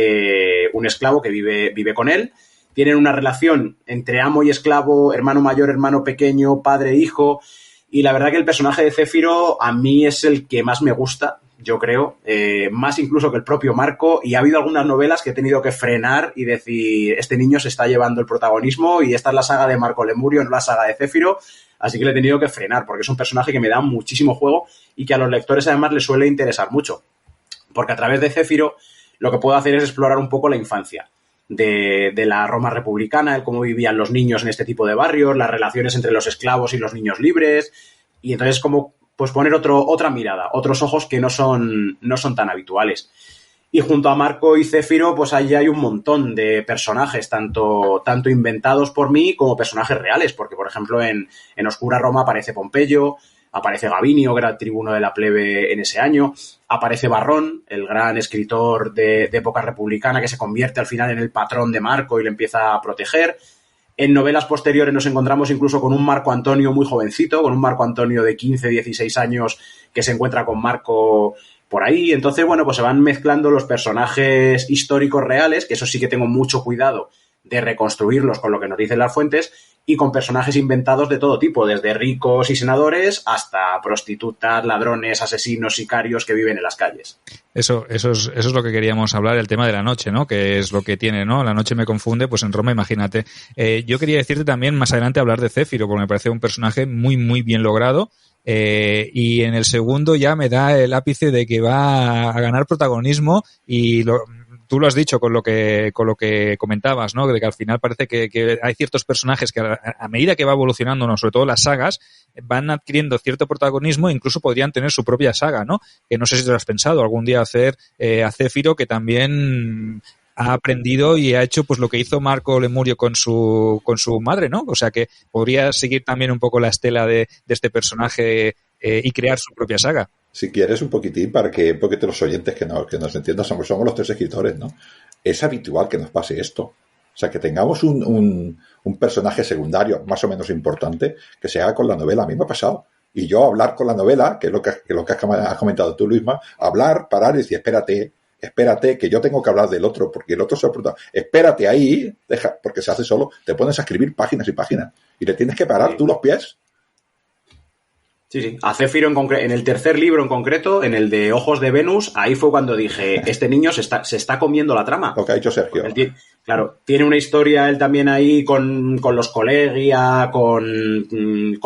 un esclavo que vive con él. Tienen una relación entre amo y esclavo, hermano mayor, hermano pequeño, padre, hijo. Y la verdad que el personaje de Céfiro a mí es el que más me gusta, yo creo. Más incluso que el propio Marco. Y ha habido algunas novelas que he tenido que frenar y decir, este niño se está llevando el protagonismo y esta es la saga de Marco Lemurio, no la saga de Céfiro. Así que le he tenido que frenar porque es un personaje que me da muchísimo juego y que a los lectores además les suele interesar mucho. Porque a través de Céfiro lo que puedo hacer es explorar un poco la infancia de la Roma republicana, el cómo vivían los niños en este tipo de barrios, las relaciones entre los esclavos y los niños libres, y entonces como pues poner otra mirada, otros ojos que no son tan habituales. Y junto a Marco y Céfiro, pues ahí hay un montón de personajes, tanto inventados por mí como personajes reales, porque por ejemplo en Oscura Roma aparece Pompeyo, aparece Gavinio, que era el tribuno de la plebe en ese año. Aparece Varrón, el gran escritor de época republicana que se convierte al final en el patrón de Marco y le empieza a proteger. En novelas posteriores nos encontramos incluso con un Marco Antonio muy jovencito, con un Marco Antonio de 15, 16 años que se encuentra con Marco por ahí. Entonces, bueno, pues se van mezclando los personajes históricos reales, que eso sí que tengo mucho cuidado de reconstruirlos con lo que nos dicen las fuentes, y con personajes inventados de todo tipo, desde ricos y senadores hasta prostitutas, ladrones, asesinos, sicarios que viven en las calles. Eso es lo que queríamos hablar, el tema de la noche, ¿no? Que es lo que tiene, ¿no? La noche me confunde, pues en Roma, imagínate. Yo quería decirte también más adelante hablar de Céfiro, porque me parece un personaje muy, muy bien logrado. Y en el segundo ya me da el ápice de que va a ganar protagonismo y tú lo has dicho con lo que comentabas, ¿no? De que al final parece que hay ciertos personajes que a medida que va evolucionando, ¿no? Sobre todo las sagas, van adquiriendo cierto protagonismo e incluso podrían tener su propia saga, ¿no? Que no sé si te lo has pensado algún día hacer a Céfiro, que también ha aprendido y ha hecho pues lo que hizo Marco Lemurio con su madre, ¿no? O sea que podría seguir también un poco la estela de este personaje y crear su propia saga. Si quieres un poquitín porque los oyentes que nos entiendan somos los tres escritores, ¿no? Es habitual que nos pase esto. O sea, que tengamos un personaje secundario más o menos importante que se haga con la novela. A mí me ha pasado. Y yo hablar con la novela, que es lo que has comentado tú, Luisma, hablar, parar y decir, espérate, que yo tengo que hablar del otro, porque el otro se ha apuntado. Espérate ahí, deja, porque se hace solo, te pones a escribir páginas y páginas. Y le tienes que parar tú los pies. Sí. A Céfiro en el tercer libro en concreto, en el de Ojos de Venus, ahí fue cuando dije, este niño se está comiendo la trama. Lo que ha dicho Sergio. Claro, tiene una historia él también ahí con los colegia, con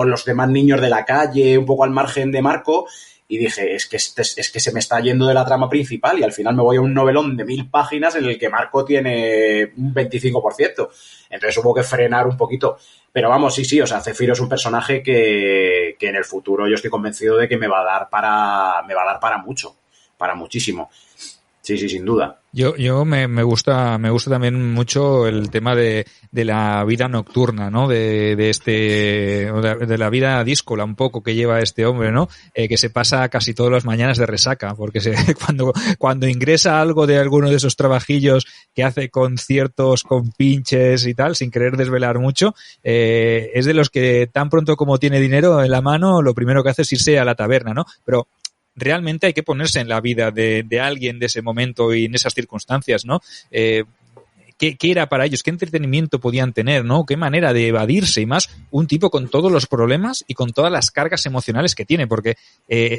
los demás niños de la calle, un poco al margen de Marco, y dije, es que se me está yendo de la trama principal y al final me voy a un novelón de 1000 páginas en el que Marco tiene un 25%. Entonces hubo que frenar un poquito. Pero vamos, sí, o sea, Céfiro es un personaje que en el futuro yo estoy convencido de que me va a dar para mucho, para muchísimo. Sí, sin duda. Yo me gusta también mucho el tema de la vida nocturna, ¿no? De la vida díscola un poco que lleva este hombre, ¿no? Que se pasa casi todas las mañanas de resaca, porque cuando ingresa algo de alguno de esos trabajillos que hace conciertos con pinches y tal, sin querer desvelar mucho, es de los que tan pronto como tiene dinero en la mano, lo primero que hace es irse a la taberna, ¿no? Pero realmente hay que ponerse en la vida de alguien de ese momento y en esas circunstancias, ¿no? ¿Qué era para ellos? ¿Qué entretenimiento podían tener, no? ¿Qué manera de evadirse? Y más un tipo con todos los problemas y con todas las cargas emocionales que tiene, porque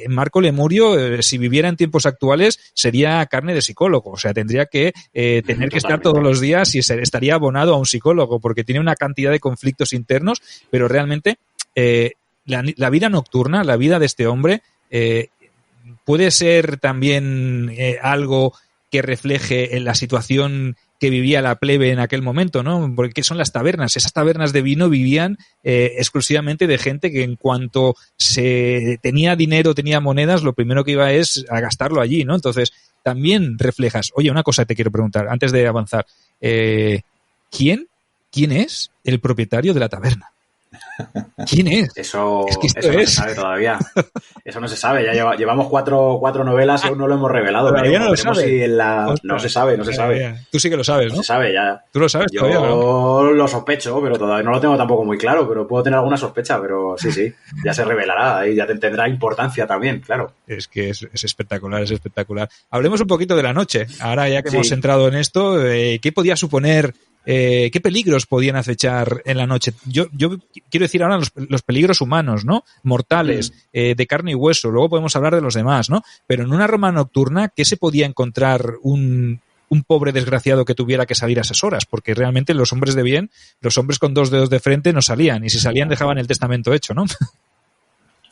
Marco Lemurio, si viviera en tiempos actuales, sería carne de psicólogo. O sea, tendría que tener que estar todos los días y estaría abonado a un psicólogo, porque tiene una cantidad de conflictos internos, pero realmente la vida nocturna, la vida de este hombre, puede ser también algo que refleje en la situación que vivía la plebe en aquel momento, ¿no? Porque son las tabernas. Esas tabernas de vino vivían exclusivamente de gente que en cuanto se tenía dinero, tenía monedas, lo primero que iba es a gastarlo allí, ¿no? Entonces, también reflejas. Oye, una cosa te quiero preguntar antes de avanzar. ¿Quién es el propietario de la taberna? ¿Quién es? Eso, es que eso no se sabe todavía. Eso no se sabe. Ya llevamos cuatro novelas y aún no lo hemos revelado. Todavía no lo sabe. Si no se sabe. Tú sí que lo sabes, ¿no? No se sabe ya. ¿Tú lo sabes Yo todavía, no? lo sospecho, pero todavía no lo tengo tampoco muy claro, pero puedo tener alguna sospecha, pero sí. Ya se revelará y ya tendrá importancia también, claro. Es que es espectacular, es espectacular. Hablemos un poquito de la noche. Ahora ya que hemos entrado en esto, ¿qué podía suponer? ¿Qué peligros podían acechar en la noche? Yo quiero decir ahora los peligros humanos, ¿no? Mortales, de carne y hueso. Luego podemos hablar de los demás, ¿no? Pero en una Roma nocturna, ¿qué se podía encontrar un pobre desgraciado que tuviera que salir a esas horas? Porque realmente los hombres de bien, los hombres con 2 dedos de frente no salían. Y si salían dejaban el testamento hecho, ¿no?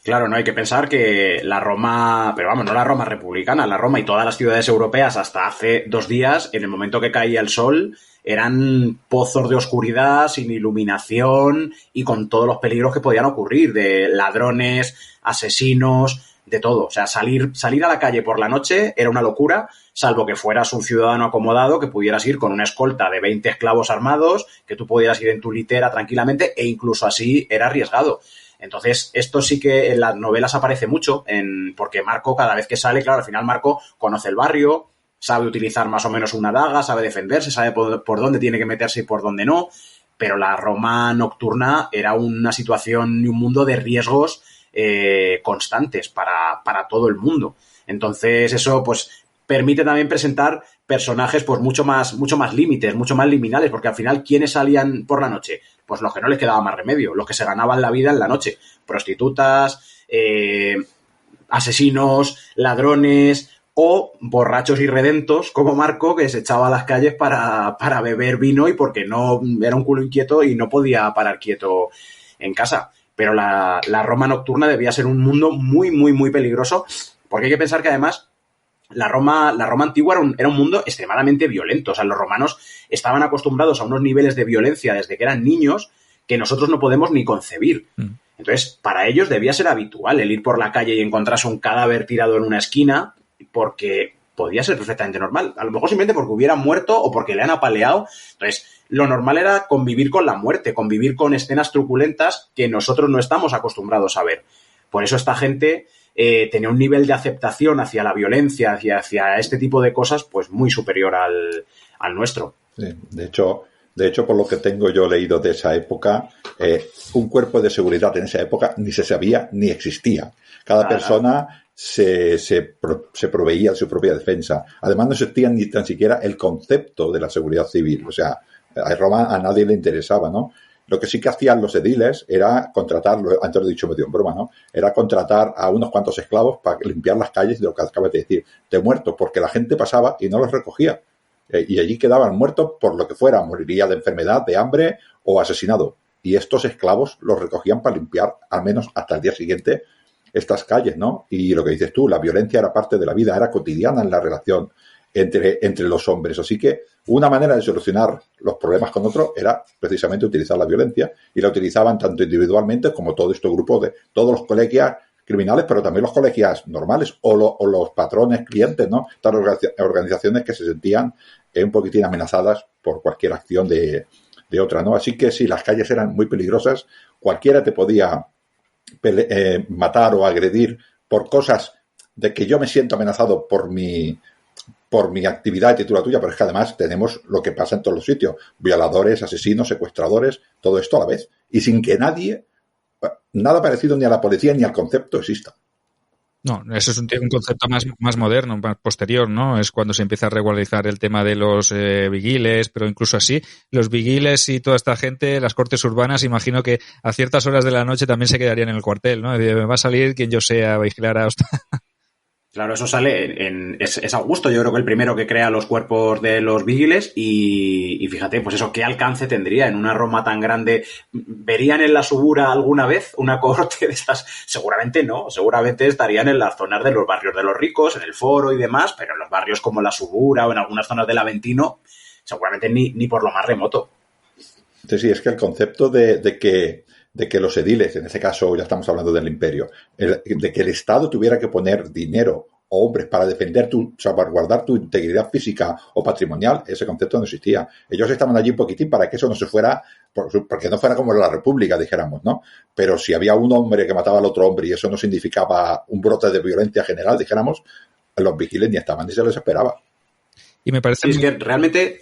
Claro, no hay que pensar que la Roma, pero vamos, no la Roma republicana, la Roma y todas las ciudades europeas hasta hace 2 días, en el momento que caía el sol, eran pozos de oscuridad, sin iluminación y con todos los peligros que podían ocurrir, de ladrones, asesinos, de todo. O sea, salir a la calle por la noche era una locura, salvo que fueras un ciudadano acomodado, que pudieras ir con una escolta de 20 esclavos armados, que tú pudieras ir en tu litera tranquilamente, e incluso así era arriesgado. Entonces, esto sí que en las novelas aparece mucho, porque Marco, cada vez que sale, claro, al final Marco conoce el barrio, sabe utilizar más o menos una daga, sabe defenderse, sabe por dónde tiene que meterse y por dónde no, pero la Roma nocturna era una situación y un mundo de riesgos constantes para todo el mundo. Entonces, eso pues permite también presentar personajes pues mucho más límites, mucho más liminales, porque al final, ¿quiénes salían por la noche? Pues los que no les quedaba más remedio, los que se ganaban la vida en la noche. Prostitutas, asesinos, ladrones o borrachos irredentos como Marco, que se echaba a las calles para beber vino y porque no era un culo inquieto y no podía parar quieto en casa. Pero la Roma nocturna debía ser un mundo muy, muy, muy peligroso, porque hay que pensar que además la Roma antigua era un mundo extremadamente violento. O sea, los romanos estaban acostumbrados a unos niveles de violencia desde que eran niños que nosotros no podemos ni concebir. Entonces, para ellos debía ser habitual el ir por la calle y encontrarse un cadáver tirado en una esquina, porque podía ser perfectamente normal. A lo mejor simplemente porque hubiera muerto o porque le han apaleado. Entonces, lo normal era convivir con la muerte, convivir con escenas truculentas que nosotros no estamos acostumbrados a ver. Por eso esta gente tenía un nivel de aceptación hacia la violencia, hacia este tipo de cosas, pues muy superior al nuestro. Sí, de hecho, por lo que tengo yo leído de esa época, un cuerpo de seguridad en esa época ni se sabía ni existía. Cada persona se proveía de su propia defensa. Además, no existía ni tan siquiera el concepto de la seguridad civil. O sea, a Roma a nadie le interesaba, ¿no? Lo que sí que hacían los ediles era contratar, antes lo he dicho medio en broma, ¿no? Era contratar a unos cuantos esclavos para limpiar las calles de lo que acabas de decir, de muertos, porque la gente pasaba y no los recogía. Y allí quedaban muertos por lo que fuera, moriría de enfermedad, de hambre o asesinado. Y estos esclavos los recogían para limpiar, al menos hasta el día siguiente, estas calles, ¿no? Y lo que dices tú, la violencia era parte de la vida, era cotidiana en la relación entre los hombres. Así que una manera de solucionar los problemas con otros era precisamente utilizar la violencia, y la utilizaban tanto individualmente como todo este grupo de todos los colegias criminales, pero también los colegias normales o los patrones clientes, ¿no? Estas organizaciones que se sentían un poquitín amenazadas por cualquier acción de otra, ¿no? Así que sí, las calles eran muy peligrosas, cualquiera te podía matar o agredir por cosas de que yo me siento amenazado por mi actividad y título tuya, pero es que además tenemos lo que pasa en todos los sitios, violadores, asesinos, secuestradores, todo esto a la vez, y sin que nada parecido ni a la policía ni al concepto exista. No, eso es un concepto más moderno, más posterior, ¿no? Es cuando se empieza a regularizar el tema de los vigiles, pero incluso así, los vigiles y toda esta gente, las cortes urbanas, imagino que a ciertas horas de la noche también se quedarían en el cuartel, ¿no? Me va a salir quien yo sea a vigilar a... Claro, eso sale es Augusto, yo creo que el primero que crea los cuerpos de los vigiles y fíjate, pues eso, ¿qué alcance tendría en una Roma tan grande? ¿Verían en la Subura alguna vez una cohorte de estas? Seguramente no, seguramente estarían en las zonas de los barrios de los ricos, en el Foro y demás, pero en los barrios como la Subura o en algunas zonas del Aventino, seguramente ni por lo más remoto. Sí, es que el concepto de que los ediles, en este caso ya estamos hablando del imperio, de que el Estado tuviera que poner dinero o hombres para defender salvaguardar tu integridad física o patrimonial, ese concepto no existía. Ellos estaban allí un poquitín para que eso no se fuera, porque no fuera como la República, dijéramos, ¿no? Pero si había un hombre que mataba al otro hombre y eso no significaba un brote de violencia general, dijéramos, los vigiles ni estaban ni se les esperaba. Y me parece... Sí, es que realmente...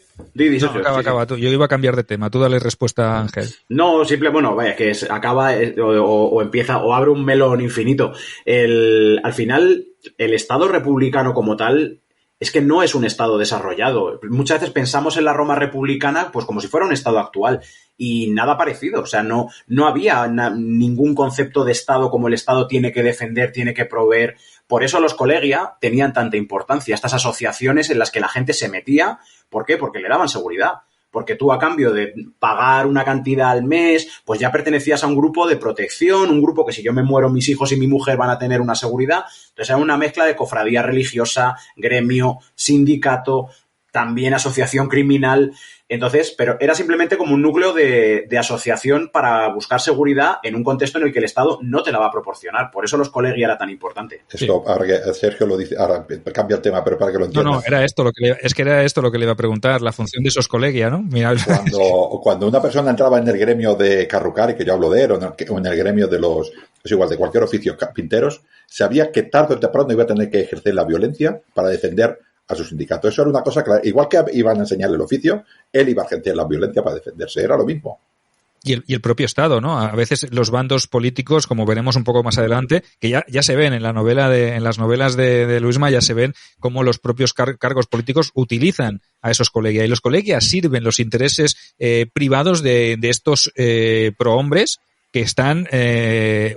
Acaba tú. Yo iba a cambiar de tema. Tú dale respuesta, Ángel. No, bueno, vaya, que acaba o empieza o abre un melón infinito. Al final, el Estado republicano como tal es que no es un Estado desarrollado. Muchas veces pensamos en la Roma republicana pues como si fuera un Estado actual y nada parecido. O sea, no había ningún concepto de Estado como el Estado tiene que defender, tiene que proveer. Por eso los colegia tenían tanta importancia, estas asociaciones en las que la gente se metía. ¿Por qué? Porque le daban seguridad. Porque tú, a cambio de pagar una cantidad al mes, pues ya pertenecías a un grupo de protección, un grupo que si yo me muero, mis hijos y mi mujer van a tener una seguridad. Entonces era una mezcla de cofradía religiosa, gremio, sindicato, también asociación criminal. Entonces, pero era simplemente como un núcleo de asociación para buscar seguridad en un contexto en el que el Estado no te la va a proporcionar. Por eso los colegios era tan importante. Esto, ahora que Sergio lo dice, ahora cambia el tema, pero para que lo entiendas. No, era esto lo que le iba a preguntar, la función de esos colegia, ¿no? Mira, cuando una persona entraba en el gremio de Carrucari, que yo hablo de él, o en el gremio de los, es igual, de cualquier oficio, carpinteros, sabía que tarde o temprano iba a tener que ejercer la violencia para defender a su sindicato. Eso era una cosa clara. Igual que iban a enseñarle el oficio, él iba a ejercer la violencia para defenderse. Era lo mismo. Y el propio Estado, ¿no? A veces los bandos políticos, como veremos un poco más adelante, que ya se ven en las novelas de Luisma, ya se ven cómo los propios cargos políticos utilizan a esos colegias. Y los colegias sirven los intereses privados de estos prohombres que están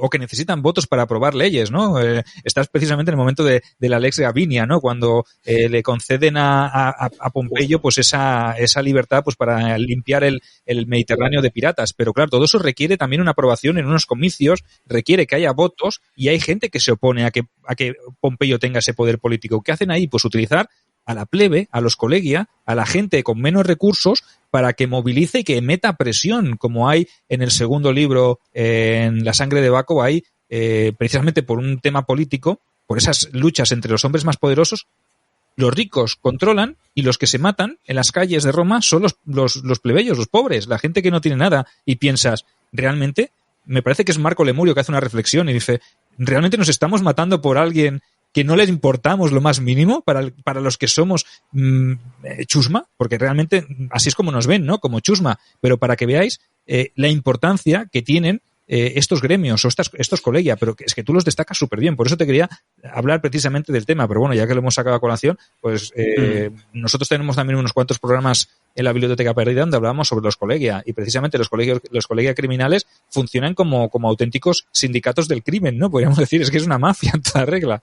o que necesitan votos para aprobar leyes, ¿no? Estás precisamente en el momento de la Lex Gabinia, ¿no? Cuando le conceden a Pompeyo pues esa libertad pues para limpiar el Mediterráneo de piratas. Pero claro, todo eso requiere también una aprobación en unos comicios, requiere que haya votos y hay gente que se opone a que Pompeyo tenga ese poder político. ¿Qué hacen ahí? Pues utilizar a la plebe, a los colegia, a la gente con menos recursos para que movilice y que meta presión, como hay en el segundo libro, en La sangre de Baco, hay precisamente por un tema político, por esas luchas entre los hombres más poderosos, los ricos controlan y los que se matan en las calles de Roma son los plebeyos, los pobres, la gente que no tiene nada. Y piensas, realmente, me parece que es Marco Lemurio que hace una reflexión y dice, ¿realmente nos estamos matando por alguien que no les importamos lo más mínimo para los que somos chusma? Porque realmente así es como nos ven, ¿no? Como chusma. Pero para que veáis la importancia que tienen estos gremios o estos colegia, pero es que tú los destacas súper bien. Por eso te quería hablar precisamente del tema. Pero bueno, ya que lo hemos sacado a colación, pues nosotros tenemos también unos cuantos programas en la Biblioteca Perdida donde hablamos sobre los colegia. Y precisamente los colegia criminales funcionan como auténticos sindicatos del crimen, ¿no? Podríamos decir, es que es una mafia en toda regla.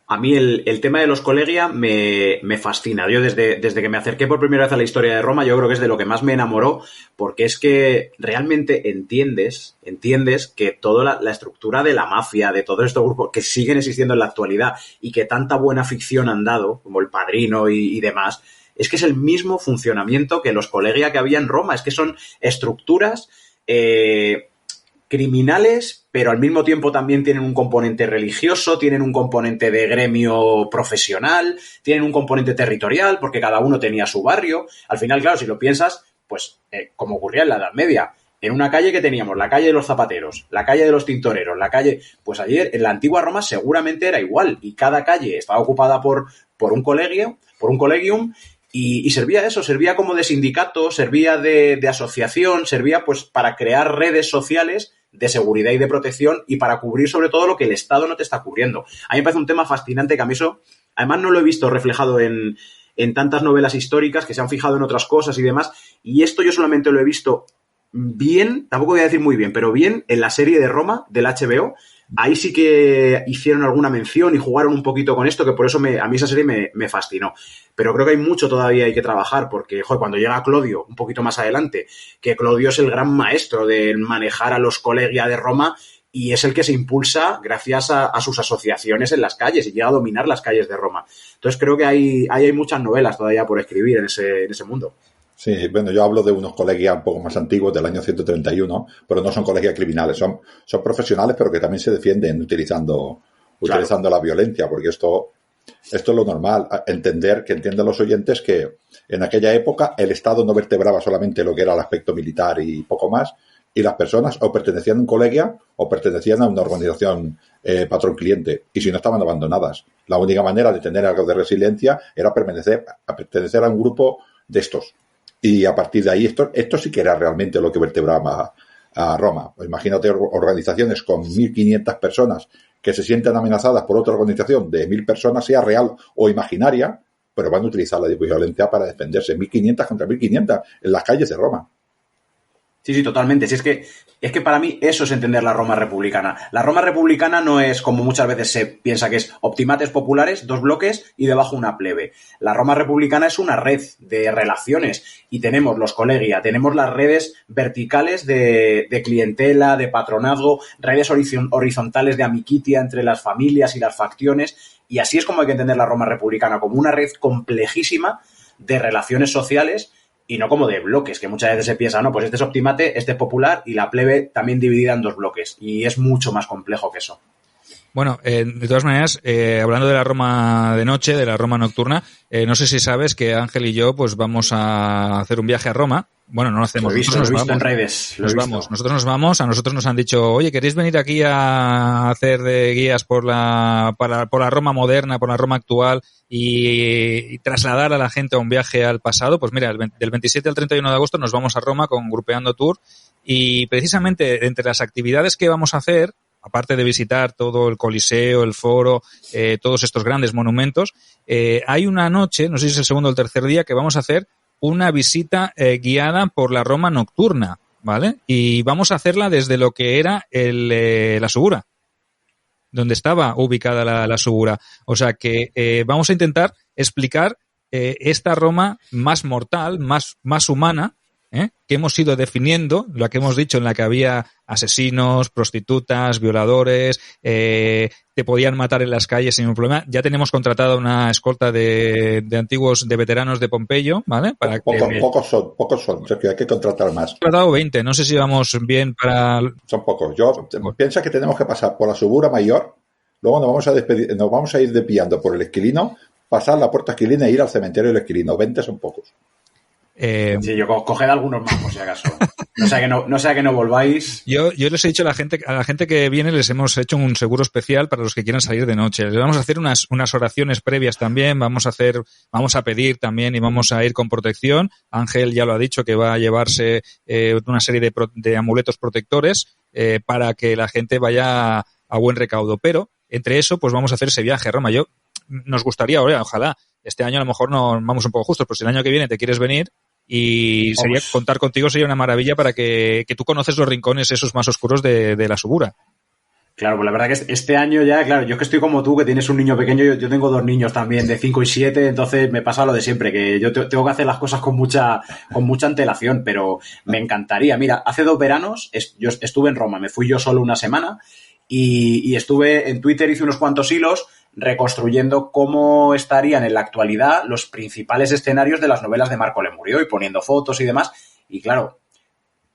A mí el tema de los colegia me fascina. Yo desde que me acerqué por primera vez a la historia de Roma, yo creo que es de lo que más me enamoró, porque es que realmente entiendes que toda la estructura de la mafia, de todos estos grupos que siguen existiendo en la actualidad y que tanta buena ficción han dado, como El Padrino y demás, es que es el mismo funcionamiento que los colegia que había en Roma. Es que son estructuras criminales, pero al mismo tiempo también tienen un componente religioso, tienen un componente de gremio profesional, tienen un componente territorial, porque cada uno tenía su barrio. Al final, claro, si lo piensas, pues como ocurría en la Edad Media, en una calle que teníamos, la calle de los zapateros, la calle de los tintoreros, la calle... Pues ayer, en la antigua Roma seguramente era igual, y cada calle estaba ocupada por un colegio, por un collegium, y servía eso, servía como de sindicato, servía de asociación, servía pues para crear redes sociales de seguridad y de protección y para cubrir sobre todo lo que el Estado no te está cubriendo. A mí me parece un tema fascinante que a mí eso, además no lo he visto reflejado en tantas novelas históricas que se han fijado en otras cosas y demás, y esto yo solamente lo he visto bien, tampoco voy a decir muy bien, pero bien en la serie de Roma del HBO. Ahí sí que hicieron alguna mención y jugaron un poquito con esto, que por eso a mí esa serie me fascinó. Pero creo que hay mucho todavía hay que trabajar, porque cuando llega Clodio, un poquito más adelante, que Clodio es el gran maestro de manejar a los colegia de Roma y es el que se impulsa gracias a sus asociaciones en las calles y llega a dominar las calles de Roma. Entonces creo que hay muchas novelas todavía por escribir en ese mundo. Sí, bueno, yo hablo de unos colegias un poco más antiguos, del año 131, pero no son colegias criminales, son profesionales, pero que también se defienden utilizando utilizando la violencia, porque esto es lo normal. Que entiendan los oyentes que en aquella época el Estado no vertebraba solamente lo que era el aspecto militar y poco más, y las personas o pertenecían a un colegio o pertenecían a una organización patrón-cliente, y si no estaban abandonadas. La única manera de tener algo de resiliencia era pertenecer a un grupo de estos. Y a partir de ahí, esto sí que era realmente lo que vertebraba a Roma. Imagínate organizaciones con 1.500 personas que se sienten amenazadas por otra organización de 1.000 personas, sea real o imaginaria, pero van a utilizar la violencia para defenderse. 1.500 contra 1.500 en las calles de Roma. Sí, totalmente. Si es que para mí eso es entender la Roma republicana. La Roma republicana no es, como muchas veces se piensa, que es optimates populares, 2 bloques y debajo una plebe. La Roma republicana es una red de relaciones y tenemos los colegia, tenemos las redes verticales de clientela, de patronazgo, redes horizontales de amicitia entre las familias y las facciones, y así es como hay que entender la Roma republicana, como una red complejísima de relaciones sociales y no como de bloques, que muchas veces se piensa, no, pues este es optimate, este es popular y la plebe también dividida en 2 bloques. Y es mucho más complejo que eso. Bueno, de todas maneras, hablando de la Roma de noche, de la Roma nocturna, no sé si sabes que Ángel y yo pues vamos a hacer un viaje a Roma. Bueno, no lo hacemos. Lo he visto en redes. Nosotros nos vamos. A nosotros nos han dicho, oye, ¿queréis venir aquí a hacer de guías por la Roma moderna, por la Roma actual y trasladar a la gente a un viaje al pasado? Pues mira, del 27 al 31 de agosto nos vamos a Roma con Grupeando Tour, y precisamente entre las actividades que vamos a hacer, aparte de visitar todo el Coliseo, el Foro, todos estos grandes monumentos, hay una noche, no sé si es el segundo o el tercer día, que vamos a hacer una visita guiada por la Roma nocturna, ¿vale? Y vamos a hacerla desde lo que era la Subura, donde estaba ubicada la Subura. O sea que vamos a intentar explicar esta Roma más mortal, más humana, que hemos ido definiendo, lo que hemos dicho, en la que había asesinos, prostitutas, violadores, te podían matar en las calles sin ningún problema. Ya tenemos contratada una escolta de veteranos de Pompeyo, ¿vale? Pocos son, Sergio, hay que contratar más. Hemos contratado 20, no sé si vamos bien para... Son pocos. Piensa que tenemos que pasar por la Subura Mayor, luego nos vamos a ir desviando por el Esquilino, pasar la Puerta Esquilina e ir al cementerio del Esquilino. 20 son pocos. Sí, yo coged algunos más por si acaso. No sea que no volváis. Yo les he dicho a la gente que viene, les hemos hecho un seguro especial para los que quieran salir de noche. Les vamos a hacer unas oraciones previas también, vamos a pedir también y vamos a ir con protección. Ángel ya lo ha dicho, que va a llevarse una serie de amuletos protectores para que la gente vaya a buen recaudo. Pero entre eso, pues vamos a hacer ese viaje a Roma. Nos gustaría, ojalá, este año a lo mejor no vamos un poco justos, pero si el año que viene te quieres venir, y contar contigo sería una maravilla para que tú conoces los rincones esos más oscuros de la Subura. Claro, pues la verdad que este año ya, claro, yo que estoy como tú, que tienes un niño pequeño, yo tengo 2 niños también, de 5 y 7, entonces me pasa lo de siempre, que yo tengo que hacer las cosas con mucha antelación, pero me encantaría. Mira, hace 2 veranos yo estuve en Roma, me fui yo solo una semana y estuve en Twitter, hice unos cuantos hilos reconstruyendo cómo estarían en la actualidad los principales escenarios de las novelas de Marco Lemurio y poniendo fotos y demás. Y claro,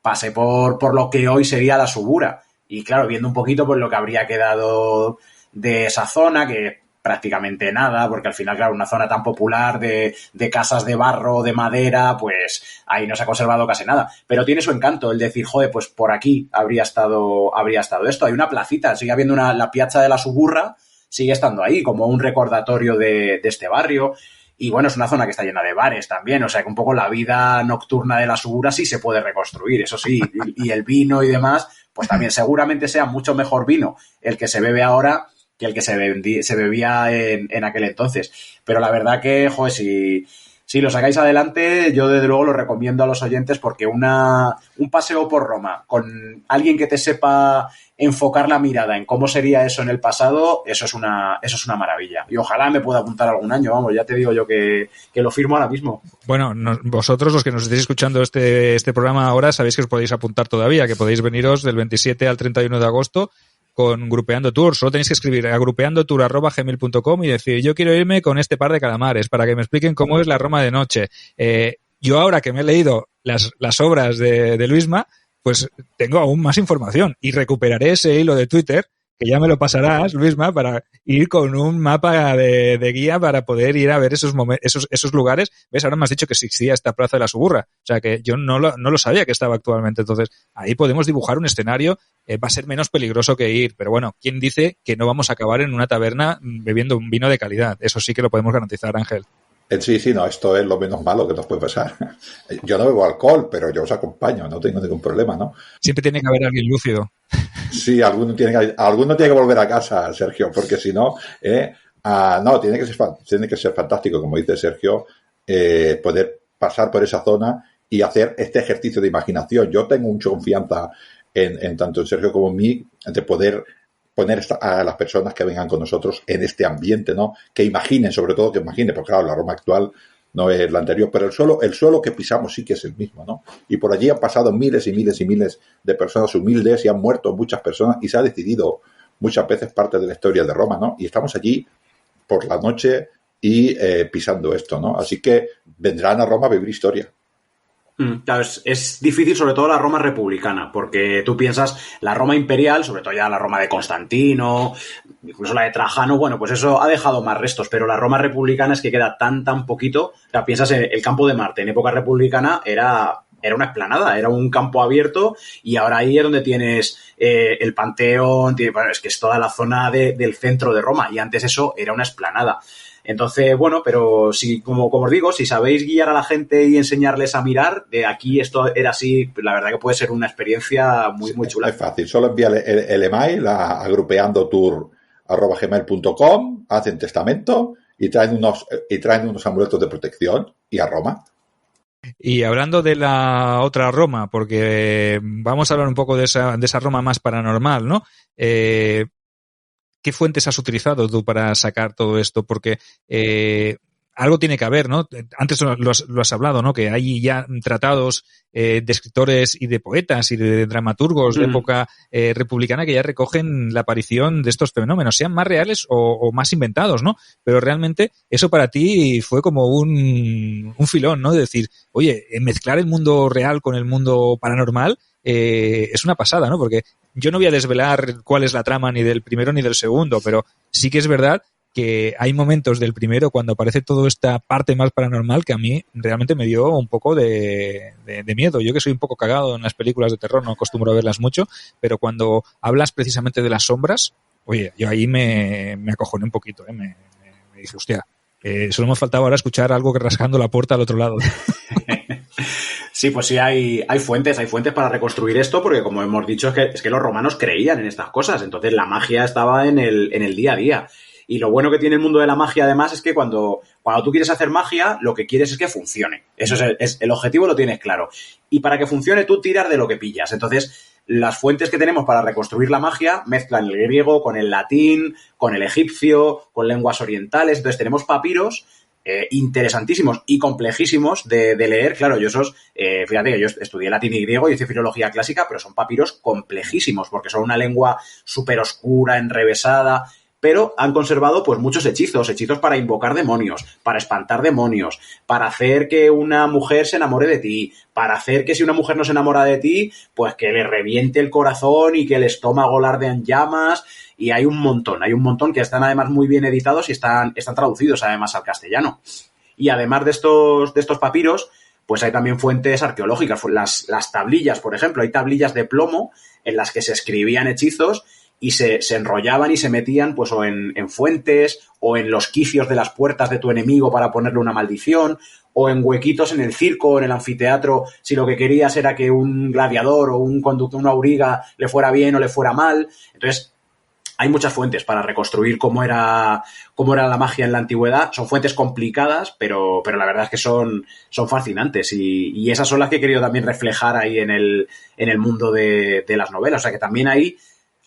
pasé por lo que hoy sería la Subura. Y claro, viendo un poquito pues lo que habría quedado de esa zona, que prácticamente nada, porque al final, claro, una zona tan popular de casas de barro, de madera, pues ahí no se ha conservado casi nada. Pero tiene su encanto el decir, joder, pues por aquí habría estado esto. Hay una placita, sigue habiendo la Piazza de la Suburra, sigue estando ahí como un recordatorio de este barrio. Y bueno, es una zona que está llena de bares también, o sea que un poco la vida nocturna de la Subura sí se puede reconstruir, eso sí, y el vino y demás, pues también seguramente sea mucho mejor vino el que se bebe ahora que el que se bebía en aquel entonces. Pero la verdad que, joder, si lo sacáis adelante, yo desde luego lo recomiendo a los oyentes, porque un paseo por Roma con alguien que te sepa enfocar la mirada en cómo sería eso en el pasado, eso es una maravilla. Y ojalá me pueda apuntar algún año, vamos, ya te digo yo que lo firmo ahora mismo. Bueno, vosotros los que nos estéis escuchando este programa ahora, sabéis que os podéis apuntar todavía, que podéis veniros del 27 al 31 de agosto con Grupeando Tour. Solo tenéis que escribir a grupeandotour@gmail.com y decir, yo quiero irme con este par de calamares para que me expliquen cómo es la Roma de noche. Yo ahora que me he leído las obras de Luisma, pues tengo aún más información y recuperaré ese hilo de Twitter que ya me lo pasarás, Luisma, para ir con un mapa de guía para poder ir a ver esos lugares. ¿Ves? Ahora me has dicho que existía esta Plaza de la Suburra. O sea, que yo no lo sabía que estaba actualmente. Entonces, ahí podemos dibujar un escenario. Va a ser menos peligroso que ir. Pero bueno, ¿quién dice que no vamos a acabar en una taberna bebiendo un vino de calidad? Eso sí que lo podemos garantizar, Ángel. Sí, no, esto es lo menos malo que nos puede pasar. Yo no bebo alcohol, pero yo os acompaño, no tengo ningún problema, ¿no? Siempre tiene que haber alguien lúcido. Sí, alguno tiene que volver a casa, Sergio, porque si no, no, tiene que ser fantástico, como dice Sergio, poder pasar por esa zona y hacer este ejercicio de imaginación. Yo tengo mucha confianza en tanto en Sergio como en mí, de poder poner a las personas que vengan con nosotros en este ambiente, ¿no? Que imaginen, sobre todo que imaginen, porque claro, la Roma actual no es la anterior, pero el suelo que pisamos sí que es el mismo, ¿no? Y por allí han pasado miles y miles y miles de personas humildes y han muerto muchas personas y se ha decidido muchas veces parte de la historia de Roma, ¿no? Y estamos allí por la noche y pisando esto, ¿no? Así que vendrán a Roma a vivir historia. Claro, es difícil, sobre todo la Roma republicana, porque tú piensas la Roma imperial, sobre todo ya la Roma de Constantino, incluso la de Trajano, bueno, pues eso ha dejado más restos, pero la Roma republicana es que queda tan poquito. O sea, piensas en el campo de Marte, en época republicana era una explanada, era un campo abierto y ahora ahí es donde tienes el Panteón, bueno, es que es toda la zona del centro de Roma y antes eso era una explanada. Entonces, bueno, pero si, como os digo, si sabéis guiar a la gente y enseñarles a mirar, de aquí esto era así, la verdad que puede ser una experiencia muy, muy chula. Es fácil, solo envíale el email a agrupeandotour@gmail.com, hacen testamento y traen unos amuletos de protección y a Roma. Y hablando de la otra Roma, porque vamos a hablar un poco de esa Roma más paranormal, ¿no? ¿Qué fuentes has utilizado tú para sacar todo esto? Porque algo tiene que haber, ¿no? Antes lo has hablado, ¿no? Que hay ya tratados de escritores y de poetas y de dramaturgos de época republicana que ya recogen la aparición de estos fenómenos, sean más reales o más inventados, ¿no? Pero realmente eso para ti fue como un filón, ¿no? De decir, oye, mezclar el mundo real con el mundo paranormal es una pasada, ¿no? Porque yo no voy a desvelar cuál es la trama ni del primero ni del segundo, pero sí que es verdad que hay momentos del primero cuando aparece toda esta parte más paranormal que a mí realmente me dio un poco de miedo. Yo que soy un poco cagado en las películas de terror, no acostumbro a verlas mucho, pero cuando hablas precisamente de las sombras, oye, yo ahí me acojoné un poquito, me dije, hostia, solo me faltaba ahora escuchar algo que rascando la puerta al otro lado. Sí, pues sí, hay fuentes para reconstruir esto, porque como hemos dicho, es que los romanos creían en estas cosas, entonces la magia estaba en el día a día. Y lo bueno que tiene el mundo de la magia, además, es que cuando tú quieres hacer magia, lo que quieres es que funcione. Eso es el objetivo, lo tienes claro. Y para que funcione, tú tiras de lo que pillas. Entonces, las fuentes que tenemos para reconstruir la magia mezclan el griego con el latín, con el egipcio, con lenguas orientales. Entonces, tenemos papiros interesantísimos y complejísimos de leer. Claro, fíjate que yo estudié latín y griego y hice filología clásica, pero son papiros complejísimos porque son una lengua súper oscura, enrevesada, pero han conservado pues muchos hechizos para invocar demonios, para espantar demonios, para hacer que una mujer se enamore de ti, para hacer que si una mujer no se enamora de ti, pues que le reviente el corazón y que el estómago le arde en llamas. Y hay un montón que están además muy bien editados y están traducidos además al castellano. Y además de estos papiros, pues hay también fuentes arqueológicas, las tablillas, por ejemplo, hay tablillas de plomo en las que se escribían hechizos y se enrollaban y se metían pues o en fuentes o en los quicios de las puertas de tu enemigo para ponerle una maldición o en huequitos en el circo o en el anfiteatro si lo que querías era que un gladiador o un conductor, una auriga le fuera bien o le fuera mal. Entonces hay muchas fuentes para reconstruir cómo era la magia en la antigüedad. Son fuentes complicadas, pero la verdad es que son fascinantes y esas son las que he querido también reflejar ahí en el mundo de las novelas. O sea que también ahí,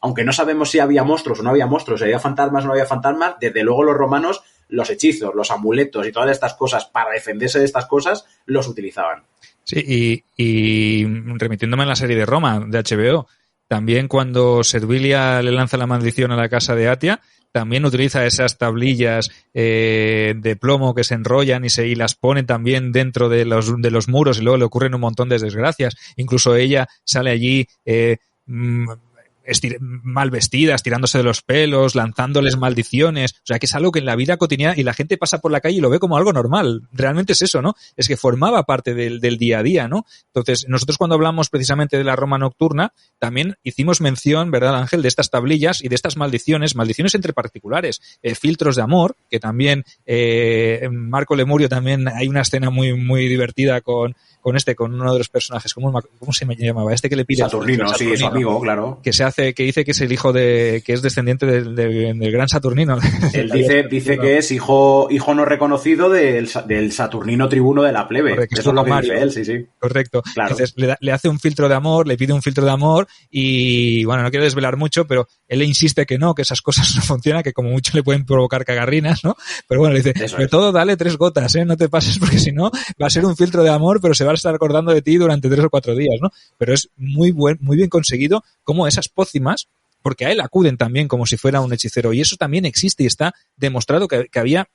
aunque no sabemos si había monstruos o no había monstruos, si había fantasmas o no había fantasmas, desde luego los romanos los hechizos, los amuletos y todas estas cosas para defenderse de estas cosas los utilizaban. Sí, y remitiéndome a la serie de Roma, de HBO, también cuando Servilia le lanza la maldición a la casa de Atia, también utiliza esas tablillas de plomo que se enrollan y las pone también dentro de los muros y luego le ocurren un montón de desgracias. Incluso ella sale allí mal vestidas, tirándose de los pelos, lanzándoles maldiciones. O sea, que es algo que en la vida cotidiana y la gente pasa por la calle y lo ve como algo normal. Realmente es eso, ¿no? Es que formaba parte del día a día, ¿no? Entonces, nosotros cuando hablamos precisamente de la Roma nocturna, también hicimos mención, ¿verdad, Ángel?, de estas tablillas y de estas maldiciones entre particulares, filtros de amor, que también en Marco Lemurio también hay una escena muy, muy divertida con uno de los personajes, ¿cómo se me llamaba? Este que le pide Saturnino, sí, su amigo, claro. Que dice que es el hijo que es descendiente del gran Saturnino. Él dice que es hijo no reconocido del Saturnino tribuno de la plebe. Correcto, eso es lo que dice él, sí. Correcto. Claro. Entonces le hace un filtro de amor, le pide un filtro de amor y, bueno, no quiero desvelar mucho, pero él le insiste que no, que esas cosas no funcionan, que como mucho le pueden provocar cagarrinas, ¿no? Pero bueno, le dice, sobre todo dale 3 gotas, no te pases, porque si no va a ser un filtro de amor, pero se va a estar acordando de ti durante 3 o 4 días, ¿no? Pero es muy bien conseguido cómo esas pócimas, porque a él acuden también como si fuera un hechicero, y eso también existe y está demostrado que había,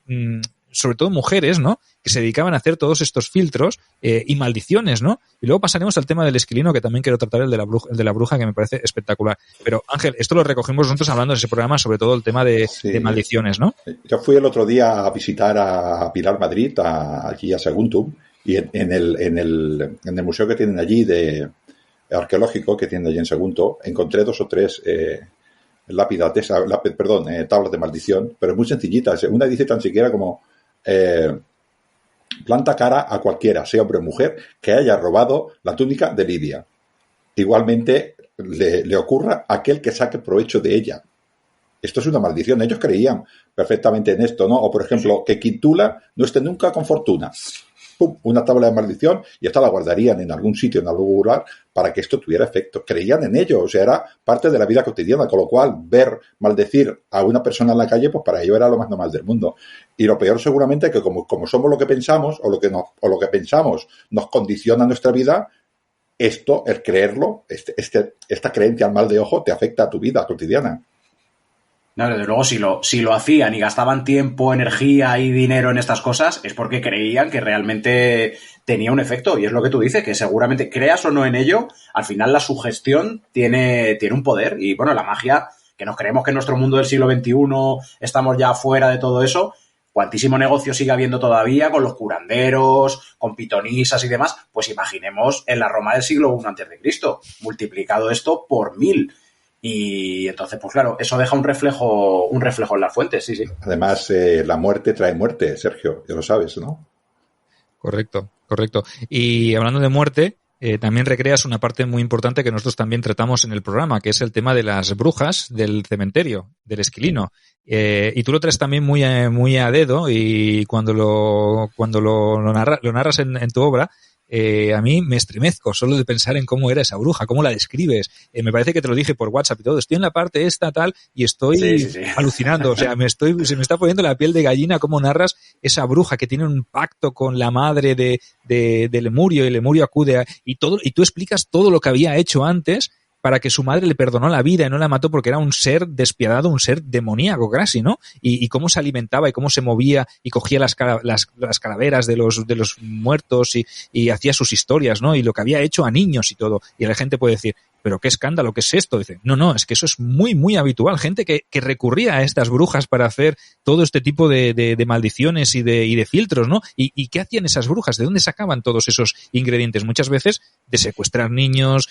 sobre todo mujeres, ¿no?, que se dedicaban a hacer todos estos filtros y maldiciones, ¿no? Y luego pasaremos al tema del esquilino, que también quiero tratar, el de la bruja, que me parece espectacular. Pero, Ángel, esto lo recogimos nosotros hablando de ese programa, sobre todo el tema de maldiciones, ¿no? Yo fui el otro día a visitar a Pilar Madrid, allí a Saguntum, y en el museo que tienen allí arqueológico que tienen allí en Sagunto, encontré 2 o 3 tablas de maldición, pero muy sencillitas. Una dice tan siquiera como planta cara a cualquiera, sea hombre o mujer, que haya robado la túnica de Lidia. Igualmente le ocurra a aquel que saque provecho de ella. Esto es una maldición. Ellos creían perfectamente en esto, ¿no? O, por ejemplo, que Quintula no esté nunca con fortuna. ¡Pum! Una tabla de maldición, y esta la guardarían en algún sitio, en algún lugar, para que esto tuviera efecto. Creían en ello, o sea, era parte de la vida cotidiana, con lo cual maldecir a una persona en la calle, pues para ello era lo más normal del mundo. Y lo peor seguramente es que como somos lo que pensamos, o lo que pensamos nos condiciona nuestra vida, esto, el creerlo, esta creencia al mal de ojo, te afecta a tu vida cotidiana. No, desde luego, si lo hacían y gastaban tiempo, energía y dinero en estas cosas, es porque creían que realmente tenía un efecto. Y es lo que tú dices, que seguramente, creas o no en ello, al final la sugestión tiene un poder. Y bueno, la magia, que nos creemos que en nuestro mundo del siglo XXI estamos ya fuera de todo eso, cuantísimo negocio sigue habiendo todavía con los curanderos, con pitonisas y demás, pues imaginemos en la Roma del siglo I a.C., multiplicado esto por 1000. Y entonces, pues claro, eso deja un reflejo en las fuentes, sí. Además, la muerte trae muerte, Sergio, ya lo sabes, ¿no? Correcto. Y hablando de muerte, también recreas una parte muy importante que nosotros también tratamos en el programa, que es el tema de las brujas del cementerio, del Esquilino. Y tú lo traes también muy a dedo, y cuando lo narras en tu obra, a mí me estremezco solo de pensar en cómo era esa bruja, cómo la describes. Me parece que te lo dije por WhatsApp y todo. Estoy en la parte esta, tal, y estoy alucinando. O sea, se me está poniendo la piel de gallina cómo narras esa bruja que tiene un pacto con la madre de Lemurio, y Lemurio acude y tú explicas todo lo que había hecho antes para que su madre le perdonó la vida y no la mató porque era un ser despiadado, un ser demoníaco casi, ¿no? Y cómo se alimentaba y cómo se movía y cogía las calaveras de los muertos y hacía sus historias, ¿no? Y lo que había hecho a niños y todo. Y la gente puede decir, pero qué escándalo, ¿qué es esto? Dice, no, es que eso es muy, muy habitual. Gente que recurría a estas brujas para hacer todo este tipo de maldiciones y de filtros, ¿no? ¿Y qué hacían esas brujas? ¿De dónde sacaban todos esos ingredientes? Muchas veces de secuestrar niños,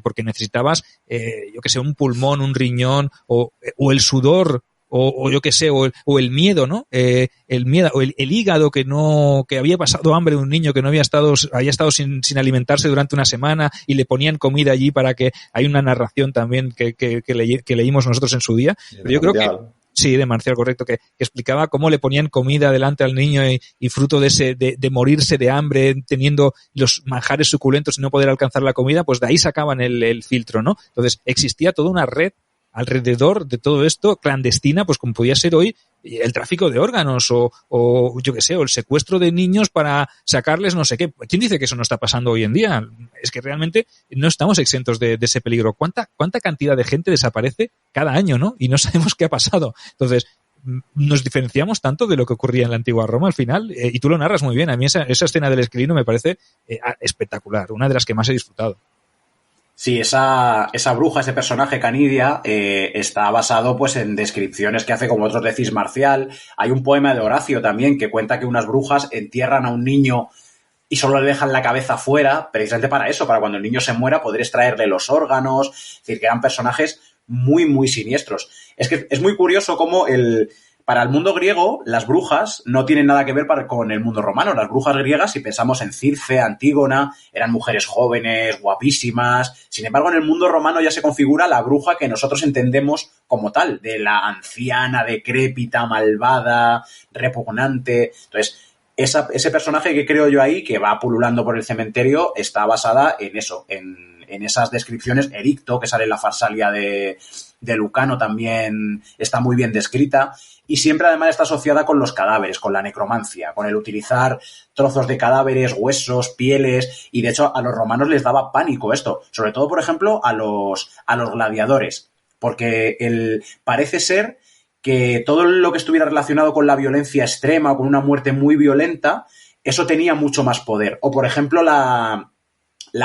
porque necesitabas, yo que sé, un pulmón, un riñón, o el sudor, o yo que sé, o el miedo, ¿no? El miedo, o el hígado que había pasado hambre de un niño que no había estado sin alimentarse durante una semana, y le ponían comida allí para que, hay una narración también que leímos nosotros en su día. Pero yo creo que, sí, de Marcial, correcto, que explicaba cómo le ponían comida delante al niño y fruto de morirse de hambre, teniendo los manjares suculentos y no poder alcanzar la comida, pues de ahí sacaban el filtro, ¿no? Entonces existía toda una red alrededor de todo esto, clandestina, pues como podía ser hoy el tráfico de órganos o yo que sé, o el secuestro de niños para sacarles no sé qué. ¿Quién dice que eso no está pasando hoy en día? Es que realmente no estamos exentos de ese peligro. ¿Cuánta cantidad de gente desaparece cada año, ¿no? Y no sabemos qué ha pasado. Entonces, nos diferenciamos tanto de lo que ocurría en la antigua Roma al final, y tú lo narras muy bien. A mí esa escena del Esquilino me parece espectacular, una de las que más he disfrutado. Sí, esa bruja, ese personaje Canidia, está basado pues en descripciones que hace, como otros decís, Marcial. Hay un poema de Horacio también que cuenta que unas brujas entierran a un niño y solo le dejan la cabeza fuera, precisamente para eso, para cuando el niño se muera poder extraerle los órganos. Es decir, que eran personajes muy, muy siniestros. Es que es muy curioso cómo para el mundo griego, las brujas no tienen nada que ver con el mundo romano. Las brujas griegas, si pensamos en Circe, Antígona, eran mujeres jóvenes, guapísimas. Sin embargo, en el mundo romano ya se configura la bruja que nosotros entendemos como tal, de la anciana, decrépita, malvada, repugnante. Entonces, ese personaje que creo yo ahí, que va pululando por el cementerio, está basada en eso, en esas descripciones. Ericto, que sale en la Farsalia de Lucano, también está muy bien descrita. Y siempre además está asociada con los cadáveres, con la necromancia, con el utilizar trozos de cadáveres, huesos, pieles, y de hecho a los romanos les daba pánico esto, sobre todo, por ejemplo, a los gladiadores, porque parece ser que todo lo que estuviera relacionado con la violencia extrema o con una muerte muy violenta, eso tenía mucho más poder. O, por ejemplo, la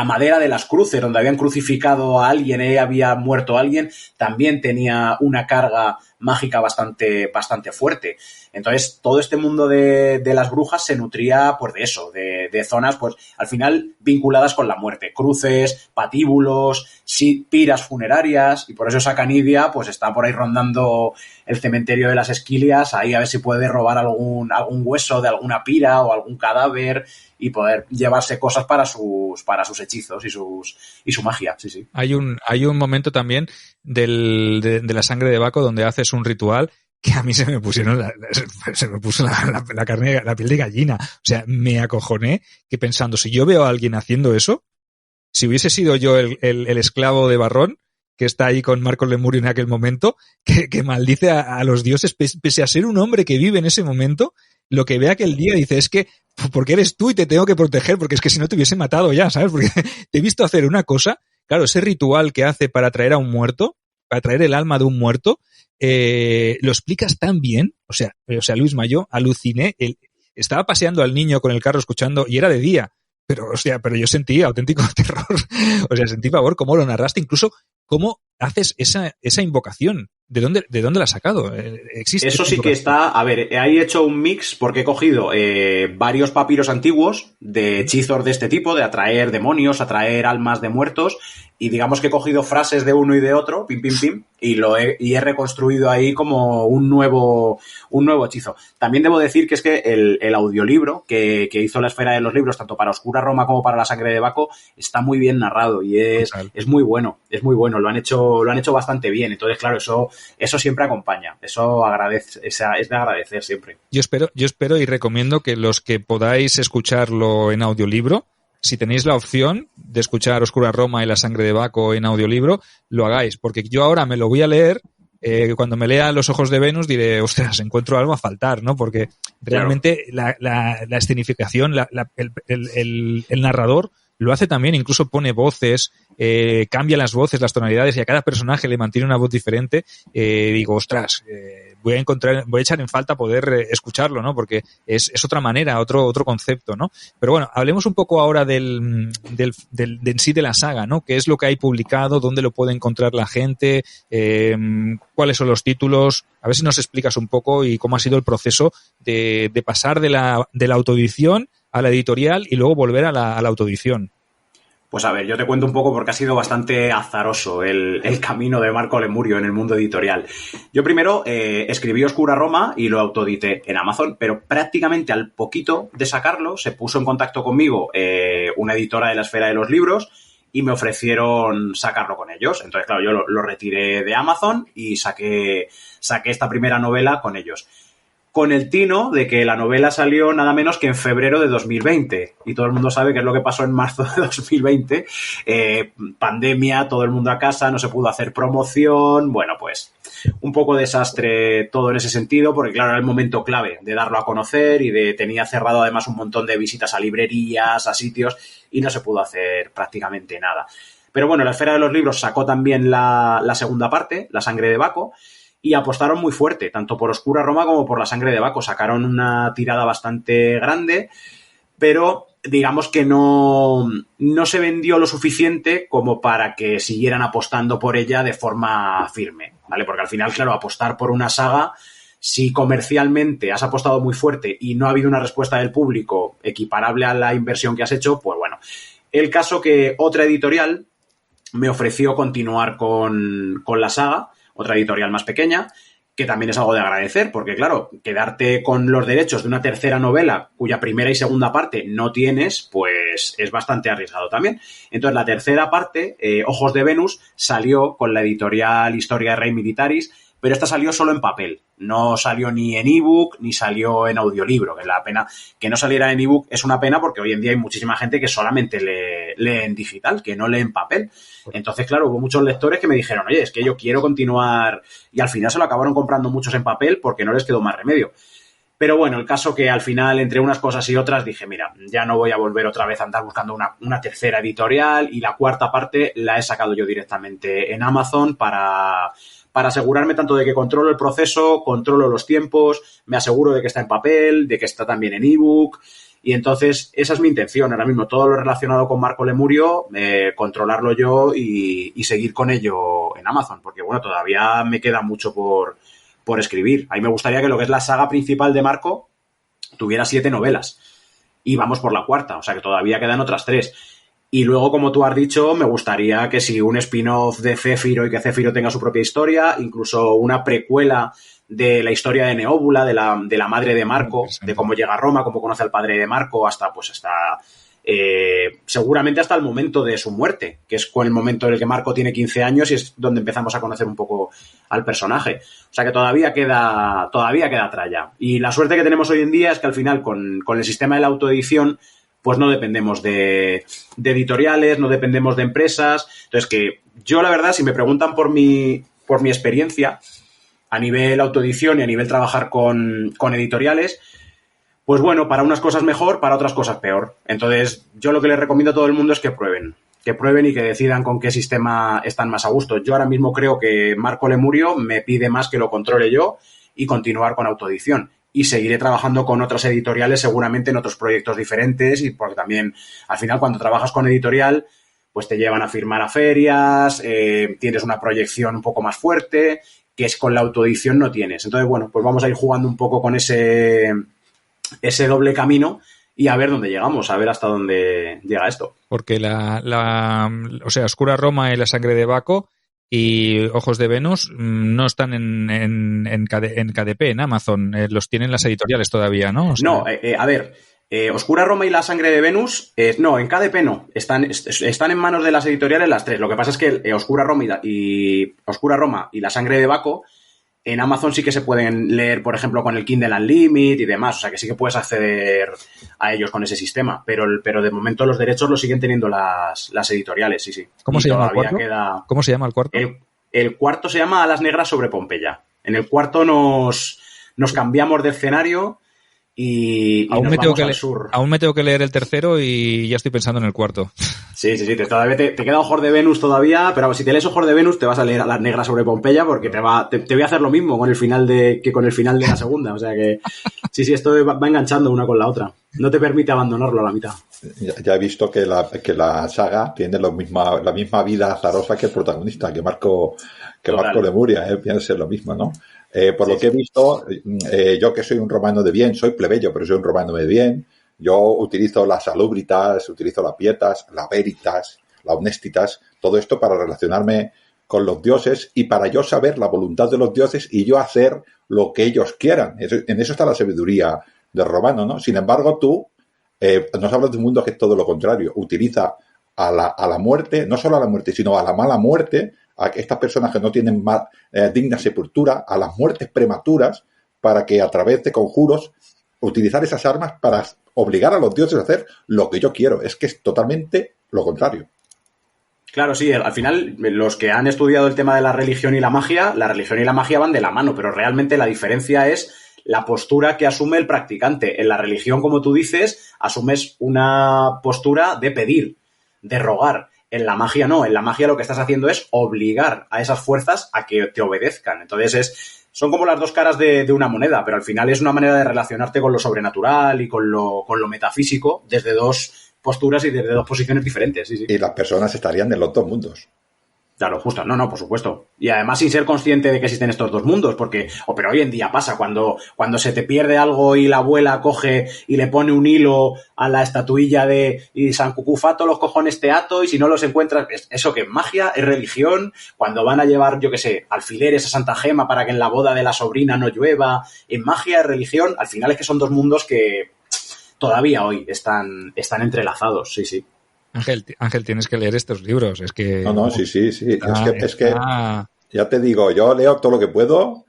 madera de las cruces, donde habían crucificado a alguien, había muerto a alguien, también tenía una carga mágica bastante fuerte. Entonces, todo este mundo de las brujas se nutría pues de eso, de zonas, pues al final vinculadas con la muerte. Cruces, patíbulos, piras funerarias, y por eso esa Canidia pues está por ahí rondando el cementerio de las Esquilias, ahí a ver si puede robar algún hueso de alguna pira o algún cadáver y poder llevarse cosas para sus hechizos y su magia. Sí, sí. Hay un momento también de la sangre de Baco donde haces un ritual que a mí se me puso la carne, la piel de gallina. O sea, me acojoné que pensando, si yo veo a alguien haciendo eso, si hubiese sido yo el esclavo de Barrón, que está ahí con Marco Lemurio en aquel momento, que maldice a los dioses, pese a ser un hombre que vive en ese momento, lo que ve aquel día dice es que porque eres tú y te tengo que proteger, porque es que si no te hubiese matado ya, ¿sabes? Porque te he visto hacer una cosa, claro, ese ritual que hace para traer a un muerto, para traer el alma de un muerto, lo explicas tan bien, o sea, Luisma, yo aluciné, estaba paseando al niño con el carro escuchando, y era de día, pero yo sentí auténtico terror, o sea, sentí pavor cómo lo narraste, incluso cómo haces esa invocación. ¿De dónde la has sacado? ¿Existe? Eso sí que está... A ver, he hecho un mix porque he cogido varios papiros antiguos de hechizos de este tipo, de atraer demonios, atraer almas de muertos, y digamos que he cogido frases de uno y de otro, pim, pim, pim, y he reconstruido ahí como un nuevo hechizo. También debo decir que es que el audiolibro que hizo la Esfera de los Libros, tanto para Oscura Roma como para La Sangre de Baco, está muy bien narrado y es muy bueno, lo han hecho bastante bien. Entonces, claro, eso siempre acompaña, eso es de agradecer siempre. Yo espero y recomiendo que los que podáis escucharlo en audiolibro, si tenéis la opción de escuchar Oscura Roma y La Sangre de Baco en audiolibro, lo hagáis, porque yo ahora me lo voy a leer, cuando me lea Los Ojos de Venus diré, ostras, encuentro algo a faltar, ¿no? Porque realmente la escenificación, el narrador lo hace también, incluso pone voces, cambia las voces, las tonalidades, y a cada personaje le mantiene una voz diferente. Digo, ostras, voy a echar en falta poder escucharlo, ¿no? Porque es otra manera, otro concepto, ¿no? Pero bueno, hablemos un poco ahora en sí de la saga, ¿no? ¿Qué es lo que hay publicado? ¿Dónde lo puede encontrar la gente? ¿Cuáles son los títulos? A ver si nos explicas un poco y cómo ha sido el proceso de pasar de la autoedición a la editorial y luego volver a la autoedición. Pues a ver, yo te cuento un poco porque ha sido bastante azaroso el camino de Marco Lemurio en el mundo editorial. Yo primero escribí Oscura Roma y lo autoedité en Amazon, pero prácticamente al poquito de sacarlo se puso en contacto conmigo una editora de la Esfera de los Libros y me ofrecieron sacarlo con ellos. Entonces, claro, yo lo retiré de Amazon y saqué esta primera novela con ellos. Con el tino de que la novela salió nada menos que en febrero de 2020. Y todo el mundo sabe qué es lo que pasó en marzo de 2020. Pandemia, todo el mundo a casa, no se pudo hacer promoción. Bueno, pues un poco desastre todo en ese sentido, porque claro, era el momento clave de darlo a conocer y tenía cerrado además un montón de visitas a librerías, a sitios, y no se pudo hacer prácticamente nada. Pero bueno, la Esfera de los Libros sacó también la segunda parte, La Sangre de Baco, y apostaron muy fuerte, tanto por Oscura Roma como por La Sangre de Baco. Sacaron una tirada bastante grande, pero digamos que no se vendió lo suficiente como para que siguieran apostando por ella de forma firme, ¿vale? Porque al final, claro, apostar por una saga, si comercialmente has apostado muy fuerte y no ha habido una respuesta del público equiparable a la inversión que has hecho, pues bueno. El caso que otra editorial me ofreció continuar con la saga, otra editorial más pequeña, que también es algo de agradecer, porque claro, quedarte con los derechos de una tercera novela cuya primera y segunda parte no tienes, pues es bastante arriesgado también. Entonces, la tercera parte, Ojos de Venus, salió con la editorial Historia Rei Militaris, pero esta salió solo en papel. No salió ni en ebook ni salió en audiolibro, que es la pena. Que no saliera en ebook es una pena porque hoy en día hay muchísima gente que solamente lee en digital, que no lee en papel. Entonces, claro, hubo muchos lectores que me dijeron, oye, es que yo quiero continuar, y al final se lo acabaron comprando muchos en papel porque no les quedó más remedio. Pero bueno, el caso que al final, entre unas cosas y otras, dije, mira, ya no voy a volver otra vez a andar buscando una tercera editorial, y la cuarta parte la he sacado yo directamente en Amazon para asegurarme tanto de que controlo el proceso, controlo los tiempos, me aseguro de que está en papel, de que está también en ebook. Y entonces esa es mi intención ahora mismo, todo lo relacionado con Marco Lemurio, controlarlo yo y seguir con ello en Amazon, porque bueno, todavía me queda mucho por escribir. A mí me gustaría que lo que es la saga principal de Marco tuviera 7 novelas y vamos por la cuarta, o sea que todavía quedan otras 3. Y luego, como tú has dicho, me gustaría que si un spin-off de Céfiro y que Céfiro tenga su propia historia, incluso una precuela de la historia de Neóbula, de la madre de Marco, de cómo llega a Roma, cómo conoce al padre de Marco, hasta seguramente hasta el momento de su muerte, que es con el momento en el que Marco tiene 15 años y es donde empezamos a conocer un poco al personaje. O sea que todavía queda tralla. Y la suerte que tenemos hoy en día es que al final con el sistema de la autoedición pues no dependemos de editoriales, no dependemos de empresas. Entonces, que yo, la verdad, si me preguntan por mi experiencia a nivel autoedición y a nivel trabajar con editoriales, pues bueno, para unas cosas mejor, para otras cosas peor. Entonces, yo lo que les recomiendo a todo el mundo es que prueben y que decidan con qué sistema están más a gusto. Yo ahora mismo creo que Marco Lemurio me pide más que lo controle yo y continuar con autoedición. Y seguiré trabajando con otras editoriales seguramente en otros proyectos diferentes, y porque también al final cuando trabajas con editorial pues te llevan a firmar a ferias, tienes una proyección un poco más fuerte que es con la autoedición no tienes. Entonces, bueno, pues vamos a ir jugando un poco con ese doble camino y a ver dónde llegamos, a ver hasta dónde llega esto. Porque o sea, Oscura Roma y La Sangre de Baco y Ojos de Venus no están en KDP, en Amazon. Los tienen las editoriales todavía, ¿no? O sea... No, a ver, Oscura Roma y La Sangre de Venus, no, en KDP no. Están en manos de las editoriales las 3. Lo que pasa es que Oscura Roma y La Sangre de Baco en Amazon sí que se pueden leer, por ejemplo, con el Kindle Unlimited y demás. O sea, que sí que puedes acceder a ellos con ese sistema. Pero de momento los derechos los siguen teniendo las editoriales, sí. ¿Cómo se llama el cuarto? ¿Cómo se llama el cuarto? El cuarto se llama Alas Negras sobre Pompeya. En el cuarto nos cambiamos de escenario y aún nos vamos al sur. Aún me tengo que leer el tercero y ya estoy pensando en el cuarto. Sí. Todavía te queda Ojos de Venus todavía, pero si te lees Ojos de Venus te vas a leer Alas Negras sobre Pompeya porque te voy a hacer lo mismo con el final de la segunda. O sea que sí, esto va enganchando una con la otra. No te permite abandonarlo a la mitad. Ya he visto que la saga tiene la misma vida azarosa que el protagonista, que Marco Lemuria, viene a ser lo mismo, ¿no? Por lo que he visto, yo que soy un romano de bien, soy plebeyo, pero soy un romano de bien. Yo utilizo las salubritas, utilizo las pietas, la veritas, la honestitas, todo esto para relacionarme con los dioses y para yo saber la voluntad de los dioses y yo hacer lo que ellos quieran. En eso está la sabiduría del romano, ¿no? Sin embargo, tú nos hablas de un mundo que es todo lo contrario. Utiliza a la muerte, no solo a la muerte, sino a la mala muerte, a estas personas que no tienen digna sepultura, a las muertes prematuras, para que a través de conjuros utilizar esas armas para obligar a los dioses a hacer lo que yo quiero. Es que es totalmente lo contrario. Claro, sí, al final los que han estudiado el tema de la religión y la magia van de la mano, pero realmente la diferencia es la postura que asume el practicante. En la religión, como tú dices, asumes una postura de pedir, de rogar. En la magia no, en la magia lo que estás haciendo es obligar a esas fuerzas a que te obedezcan. Entonces son como las dos caras de una moneda, pero al final es una manera de relacionarte con lo sobrenatural y con lo metafísico desde dos posturas y desde dos posiciones diferentes. Sí, sí. Y las personas estarían en los dos mundos. Claro, justo. No, por supuesto. Y además sin ser consciente de que existen estos dos mundos, pero hoy en día pasa, cuando se te pierde algo y la abuela coge y le pone un hilo a la estatuilla y San Cucufato los cojones te ato, y si no los encuentras, eso que es magia, es religión, cuando van a llevar, yo qué sé, alfileres a Santa Gema para que en la boda de la sobrina no llueva, es magia, es religión, al final es que son dos mundos que todavía hoy están entrelazados, sí, sí. Ángel, tienes que leer estos libros. Es que No, sí. Es que ya te digo, yo leo todo lo que puedo,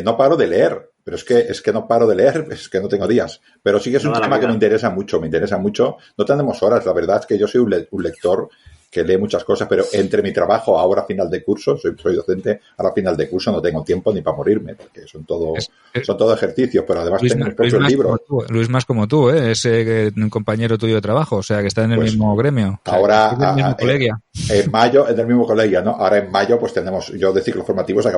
no paro de leer, pero es que no paro de leer, es que no tengo días. Pero sí que es un tema que me interesa mucho. No tenemos horas, la verdad es que yo soy un lector que lee muchas cosas, pero entre mi trabajo ahora a final de curso, soy docente, ahora a final de curso no tengo tiempo ni para morirme, porque son todo ejercicios, pero además tengo mis propios libros. Luis más como tú, es un compañero tuyo de trabajo, o sea, que está en el mismo gremio. Ahora, en el mismo colegio. En mayo, en el mismo colegio, ¿no? Ahora en mayo, pues tenemos, yo de ciclos formativos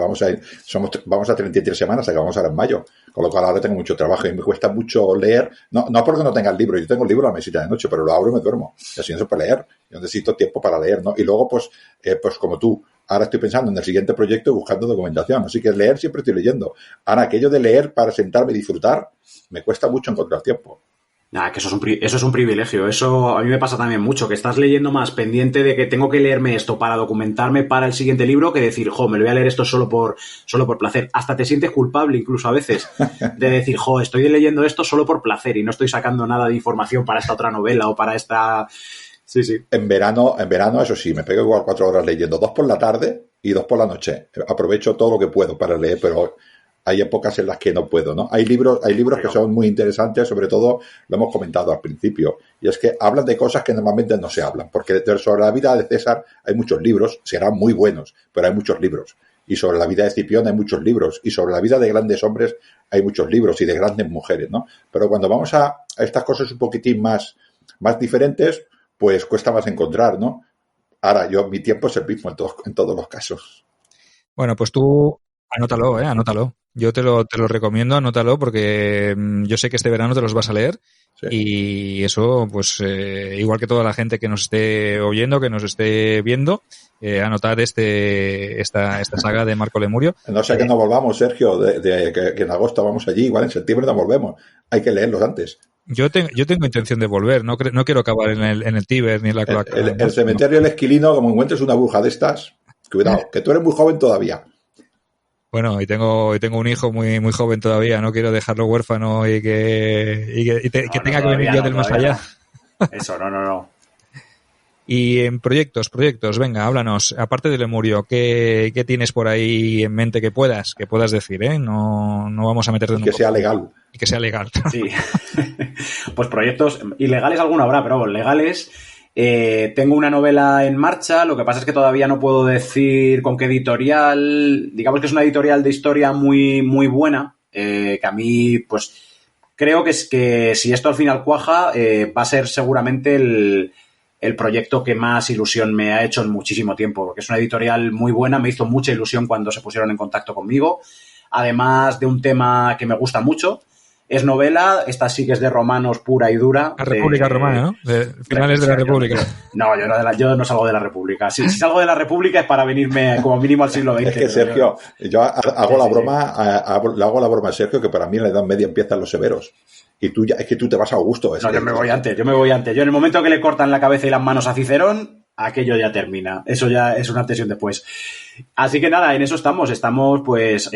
vamos a 33 semanas, acabamos ahora en mayo, con lo cual ahora tengo mucho trabajo y me cuesta mucho leer, no porque no tenga el libro, yo tengo el libro a la mesita de noche, pero lo abro y me duermo, y así no se puede leer. Yo necesito tiempo para leer, ¿no? Y luego, pues como tú, ahora estoy pensando en el siguiente proyecto y buscando documentación. Así que leer siempre estoy leyendo. Ahora, aquello de leer para sentarme y disfrutar, me cuesta mucho encontrar tiempo. Nada, que eso es un privilegio. Eso a mí me pasa también mucho, que estás leyendo más pendiente de que tengo que leerme esto para documentarme para el siguiente libro que decir, me lo voy a leer esto solo por placer. Hasta te sientes culpable incluso a veces de decir, estoy leyendo esto solo por placer y no estoy sacando nada de información para esta otra novela o para esta... Sí. En verano, eso sí, me pego igual 4 horas leyendo, 2 por la tarde y 2 por la noche. Aprovecho todo lo que puedo para leer, pero hay épocas en las que no puedo, ¿no? Hay libros que son muy interesantes, sobre todo, lo hemos comentado al principio, y es que hablan de cosas que normalmente no se hablan, porque sobre la vida de César hay muchos libros, serán muy buenos, pero hay muchos libros. Y sobre la vida de Escipión hay muchos libros, y sobre la vida de grandes hombres hay muchos libros, y de grandes mujeres, ¿no? Pero cuando vamos a estas cosas un poquitín más diferentes, pues cuesta más encontrar, ¿no? Ahora, mi tiempo es el mismo en todos los casos. Bueno, pues tú anótalo. Yo te lo recomiendo, anótalo, porque yo sé que este verano te los vas a leer. Sí. Y eso, pues, igual que toda la gente que nos esté oyendo, que nos esté viendo, anotad esta saga de Marco Lemurio. No sé que no volvamos, Sergio, que en agosto vamos allí, igual en septiembre no volvemos. Hay que leerlos antes. Yo tengo intención de volver, no quiero acabar en el Tíber ni en la cloaca. El cementerio del Esquilino, como encuentres una bruja de estas, cuidado, que tú eres muy joven todavía. Bueno, y tengo un hijo muy, muy joven todavía, no quiero dejarlo huérfano y que tenga que venir yo del más allá. Eso, no. Y en proyectos, venga, háblanos. Aparte de Lemurio, ¿qué tienes por ahí en mente que puedas decir, ¿eh? No vamos a meterte en un que sea legal. Y que sea legal. Sí. Pues proyectos ilegales alguno habrá, pero legales. Tengo una novela en marcha, lo que pasa es que todavía no puedo decir con qué editorial. Digamos que es una editorial de historia muy, muy buena, que a mí, pues, creo que si esto al final cuaja, va a ser seguramente el proyecto que más ilusión me ha hecho en muchísimo tiempo, porque es una editorial muy buena, me hizo mucha ilusión cuando se pusieron en contacto conmigo, además de un tema que me gusta mucho. Es novela, esta sí que es de romanos pura y dura. La República Romana, ¿no? Finales de la República. Yo no salgo de la República. Si salgo de la República es para venirme como mínimo al siglo XX. Es que, Sergio, yo hago la broma a Sergio, que para mí en la Edad Media empiezan los severos. Y es que tú te vas a Augusto. No, yo me voy antes. Yo en el momento que le cortan la cabeza y las manos a Cicerón, aquello ya termina. Eso ya es una antes y un después. Así que nada, en eso estamos pues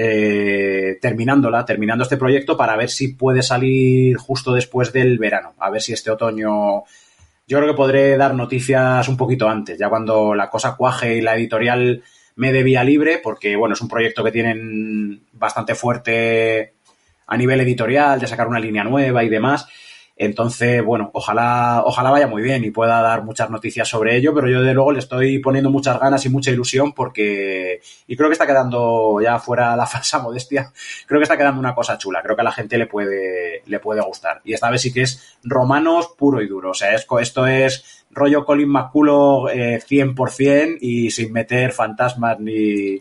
terminando este proyecto para ver si puede salir justo después del verano. A ver si este otoño, yo creo que podré dar noticias un poquito antes, ya cuando la cosa cuaje y la editorial me dé vía libre, porque bueno, es un proyecto que tienen bastante fuerte a nivel editorial, de sacar una línea nueva y demás. Entonces, bueno, ojalá vaya muy bien y pueda dar muchas noticias sobre ello, pero yo de luego le estoy poniendo muchas ganas y mucha ilusión y creo que está quedando, ya fuera la falsa modestia, creo que está quedando una cosa chula, creo que a la gente le puede gustar. Y esta vez sí que es romanos puro y duro, o sea, esto es rollo Colin McCullough 100% y sin meter fantasmas ni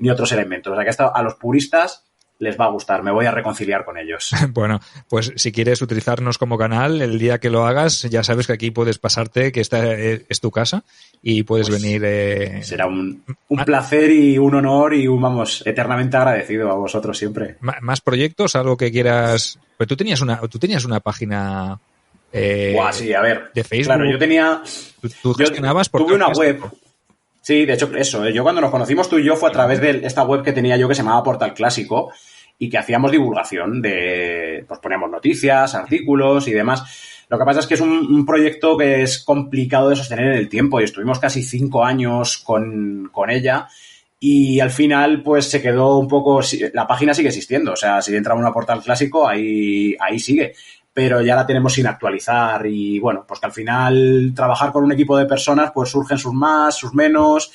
otros elementos. O sea que esto a los puristas les va a gustar, me voy a reconciliar con ellos. Bueno, pues si quieres utilizarnos como canal, el día que lo hagas, ya sabes que aquí puedes pasarte, que esta es tu casa y puedes Pues venir. Será un placer y un honor y eternamente agradecido a vosotros siempre. ¿Más proyectos? ¿Algo que quieras? Pues tú tenías una página sí, a ver. de Facebook. Claro, yo tenía... Tú gestionabas por tuve una web. Sí, de hecho, eso. Yo cuando nos conocimos tú y yo fue a través de esta web que tenía yo que se llamaba Portal Clásico y que hacíamos divulgación pues poníamos noticias, artículos y demás. Lo que pasa es que es un proyecto que es complicado de sostener en el tiempo y estuvimos casi 5 años con ella y al final pues se quedó un poco... La página sigue existiendo, o sea, si entra uno a Portal Clásico ahí sigue. Pero ya la tenemos sin actualizar y bueno, pues que al final trabajar con un equipo de personas pues surgen sus más, sus menos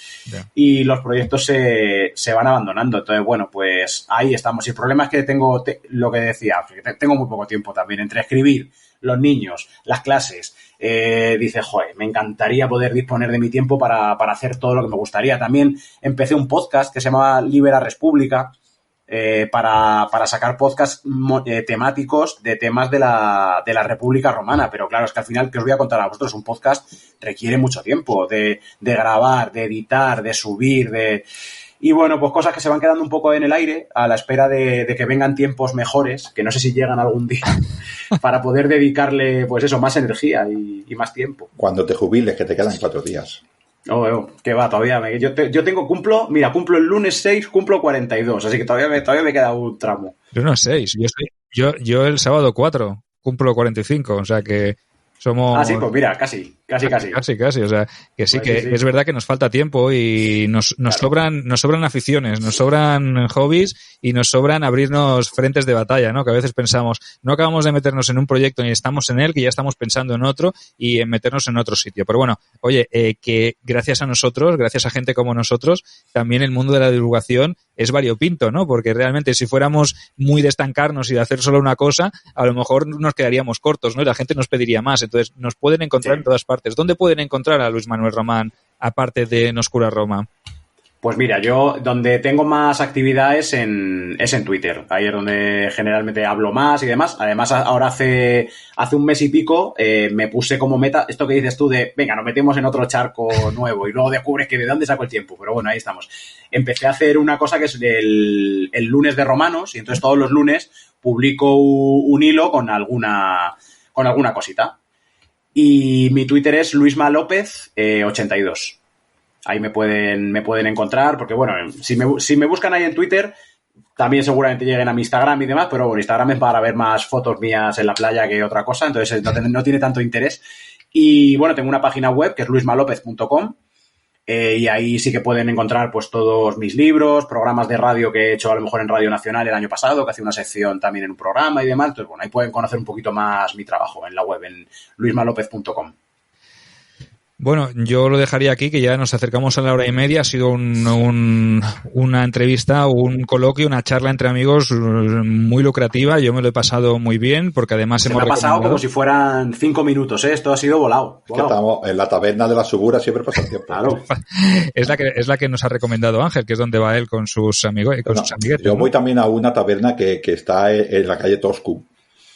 y los proyectos se van abandonando. Entonces, bueno, pues ahí estamos. Y el problema es que tengo lo que decía, que tengo muy poco tiempo también entre escribir, los niños, las clases. Dice, joder, me encantaría poder disponer de mi tiempo para hacer todo lo que me gustaría. También empecé un podcast que se llamaba Libera República, para sacar podcasts temáticos de temas de la República Romana. Pero claro, es que al final, ¿qué os voy a contar a vosotros? Un podcast requiere mucho tiempo de grabar, de editar, de subir, Y bueno, pues cosas que se van quedando un poco en el aire a la espera de que vengan tiempos mejores, que no sé si llegan algún día, para poder dedicarle, pues eso, más energía y más tiempo. Cuando te jubiles, que te quedan 4 días. Que va, todavía. Yo cumplo el lunes 6, cumplo 42, así que todavía me queda un tramo. Lunes 6, yo el sábado 4 cumplo 45, o sea que somos... Sí, pues mira, casi. O sea, que sí, pues que sí. Es verdad que nos falta tiempo y nos sobran aficiones, nos sobran hobbies y nos sobran abrirnos frentes de batalla, ¿no? Que a veces pensamos, no acabamos de meternos en un proyecto ni estamos en él, que ya estamos pensando en otro y en meternos en otro sitio. Pero bueno, oye, que gracias a nosotros, gracias a gente como nosotros, también el mundo de la divulgación es variopinto, ¿no? Porque realmente si fuéramos muy de estancarnos y de hacer solo una cosa, a lo mejor nos quedaríamos cortos, ¿no? Y la gente nos pediría más. Entonces, nos pueden encontrar en todas partes. ¿Dónde pueden encontrar a Luis Manuel Román, aparte de En Oscura Roma? Pues mira, yo donde tengo más actividad es en Twitter. Ahí es donde generalmente hablo más y demás. Además, ahora hace un mes y pico me puse como meta esto que dices tú de, venga, nos metemos en otro charco nuevo y luego descubres que de dónde saco el tiempo. Pero bueno, ahí estamos. Empecé a hacer una cosa que es el lunes de romanos y entonces todos los lunes publico un hilo con alguna cosita. Y mi Twitter es luismalopez82. Ahí me pueden encontrar, porque bueno, si me buscan ahí en Twitter, también seguramente lleguen a mi Instagram y demás, pero bueno, Instagram es para ver más fotos mías en la playa que otra cosa, entonces no tiene tanto interés. Y bueno, tengo una página web que es luismalopez.com y ahí sí que pueden encontrar pues todos mis libros, programas de radio que he hecho a lo mejor en Radio Nacional el año pasado, que hacía una sección también en un programa y demás. Entonces, bueno, ahí pueden conocer un poquito más mi trabajo en la web, en luismalopez.com. Bueno, yo lo dejaría aquí, que ya nos acercamos a la hora y media. Ha sido una entrevista, un coloquio, una charla entre amigos muy lucrativa. Yo me lo he pasado muy bien, porque además me ha pasado como si fueran 5 minutos, ¿eh? Esto ha sido volado. Es que estamos en la taberna de la Subura, siempre pasa el tiempo. Claro. Es la que nos ha recomendado Ángel, que es donde va él con sus amigos y con sus amiguetes. Yo voy también a una taberna que está en la calle Toscu,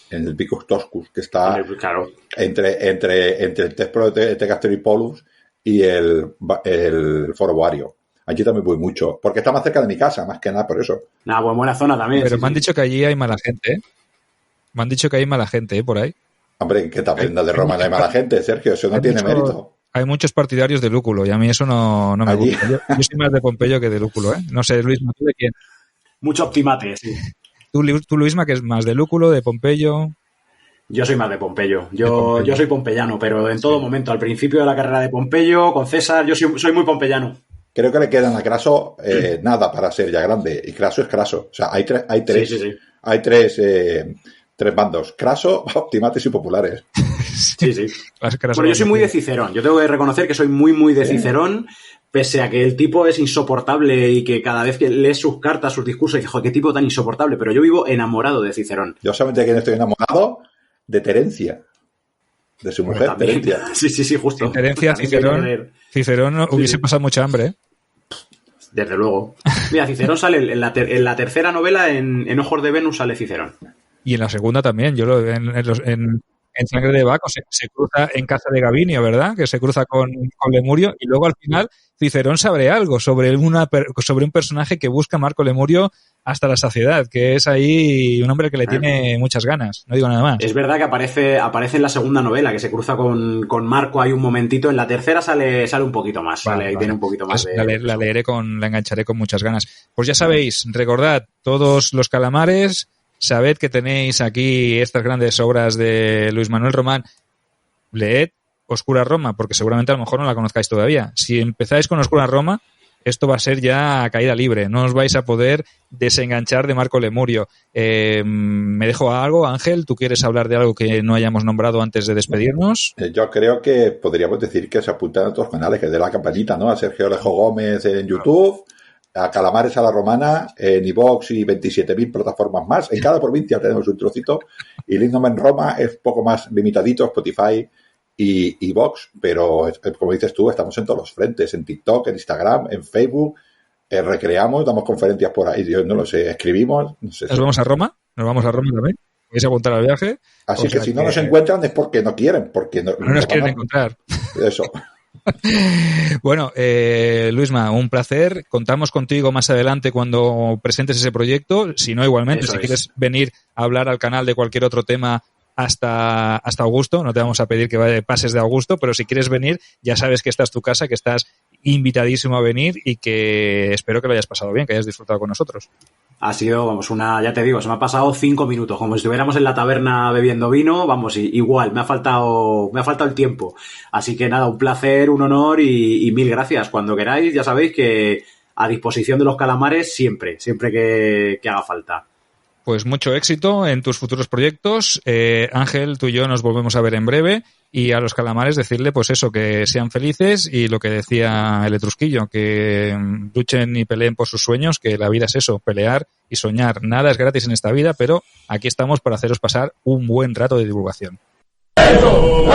en el Picus Toscus, que está entre el Templo de Castelipolus y el Foro Boario. Allí también voy mucho, porque está más cerca de mi casa, más que nada por eso. Buena zona también. Pero me han dicho que allí hay mala gente, ¿eh? Me han dicho que hay mala gente, por ahí. Hombre, ¿en qué taberna de Roma no hay mala gente, Sergio? Eso no tiene mérito. Hay muchos partidarios de Lúculo y a mí eso no me gusta. Yo soy más de Pompeyo que de Lúculo, ¿eh? No sé, Luis, ¿tú de quién? Mucho optimate, sí. Tú, Luisma, que es más de Lúculo, de Pompeyo. Yo soy más de Pompeyo. Yo soy pompeyano, pero en todo momento. Al principio de la carrera de Pompeyo, con César, yo soy muy pompeyano. Creo que le quedan a Craso nada para ser ya grande. Y Craso es Craso. O sea, hay tres. Sí. Hay tres bandos. Craso, optimates y populares. Sí. Bueno, yo soy muy de Cicerón. Yo tengo que reconocer que soy muy, muy de Cicerón. Pese a que el tipo es insoportable y que cada vez que lees sus cartas, sus discursos, dices, joder, qué tipo tan insoportable. Pero yo vivo enamorado de Cicerón. Yo solamente de quién estoy enamorado, de Terencia. de su mujer, También. Terencia. Sí, justo. Terencia, Cicerón hubiese pasado mucha hambre, ¿eh? Desde luego. Mira, Cicerón sale en la tercera novela, en Ojos de Venus sale Cicerón. Y en la segunda también. En Sangre de Baco se cruza en Caza de Gavinio, ¿verdad? Que se cruza con Lemurio. Y luego al final Cicerón sabe algo sobre un personaje que busca Marco Lemurio hasta la saciedad, que es ahí un hombre que le tiene muchas ganas. No digo nada más. Es verdad que aparece en la segunda novela, que se cruza con Marco ahí un momentito. En la tercera sale un poquito más. Vale. Tiene un poquito más pues de... la engancharé con muchas ganas. Pues ya sabéis, recordad, todos los calamares, sabed que tenéis aquí estas grandes obras de Luis Manuel Román. Leed Oscura Roma, porque seguramente a lo mejor no la conozcáis todavía. Si empezáis con Oscura Roma, esto va a ser ya caída libre. No os vais a poder desenganchar de Marco Lemurio. ¿Me dejo algo, Ángel? ¿Tú quieres hablar de algo que no hayamos nombrado antes de despedirnos? Yo creo que podríamos decir que se apuntan a otros canales, que de la campanita, ¿no? A Sergio Alejo Gómez en YouTube, a Calamares a la Romana, en iVoox y 27.000 plataformas más. En cada provincia tenemos un trocito. Y Lindome Roma es poco más limitadito, Spotify y iVoox, pero como dices tú, estamos en todos los frentes, en TikTok, en Instagram, en Facebook, recreamos, damos conferencias por ahí, yo no lo sé, escribimos. No sé. ¿Nos vamos a Roma? ¿Nos vamos a Roma también? ¿Podéis apuntar al viaje? Así que si no nos encuentran es porque no quieren, porque no nos quieren encontrar. Eso. Bueno, Luisma, un placer. Contamos contigo más adelante cuando presentes ese proyecto. Si no, igualmente, si quieres venir a hablar al canal de cualquier otro tema hasta agosto, no te vamos a pedir que pases de agosto, pero si quieres venir, ya sabes que esta es tu casa, que estás invitadísimo a venir y que espero que lo hayas pasado bien, que hayas disfrutado con nosotros. Ha sido, ya te digo, se me ha pasado 5 minutos, como si estuviéramos en la taberna bebiendo vino, igual, me ha faltado el tiempo. Así que nada, un placer, un honor y mil gracias. Cuando queráis, ya sabéis que a disposición de los calamares siempre que haga falta. Pues mucho éxito en tus futuros proyectos. Ángel, tú y yo nos volvemos a ver en breve. Y a los calamares decirle, pues eso, que sean felices y lo que decía el Etrusquillo, que luchen y peleen por sus sueños, que la vida es eso, pelear y soñar. Nada es gratis en esta vida, pero aquí estamos para haceros pasar un buen rato de divulgación. ¡Eso!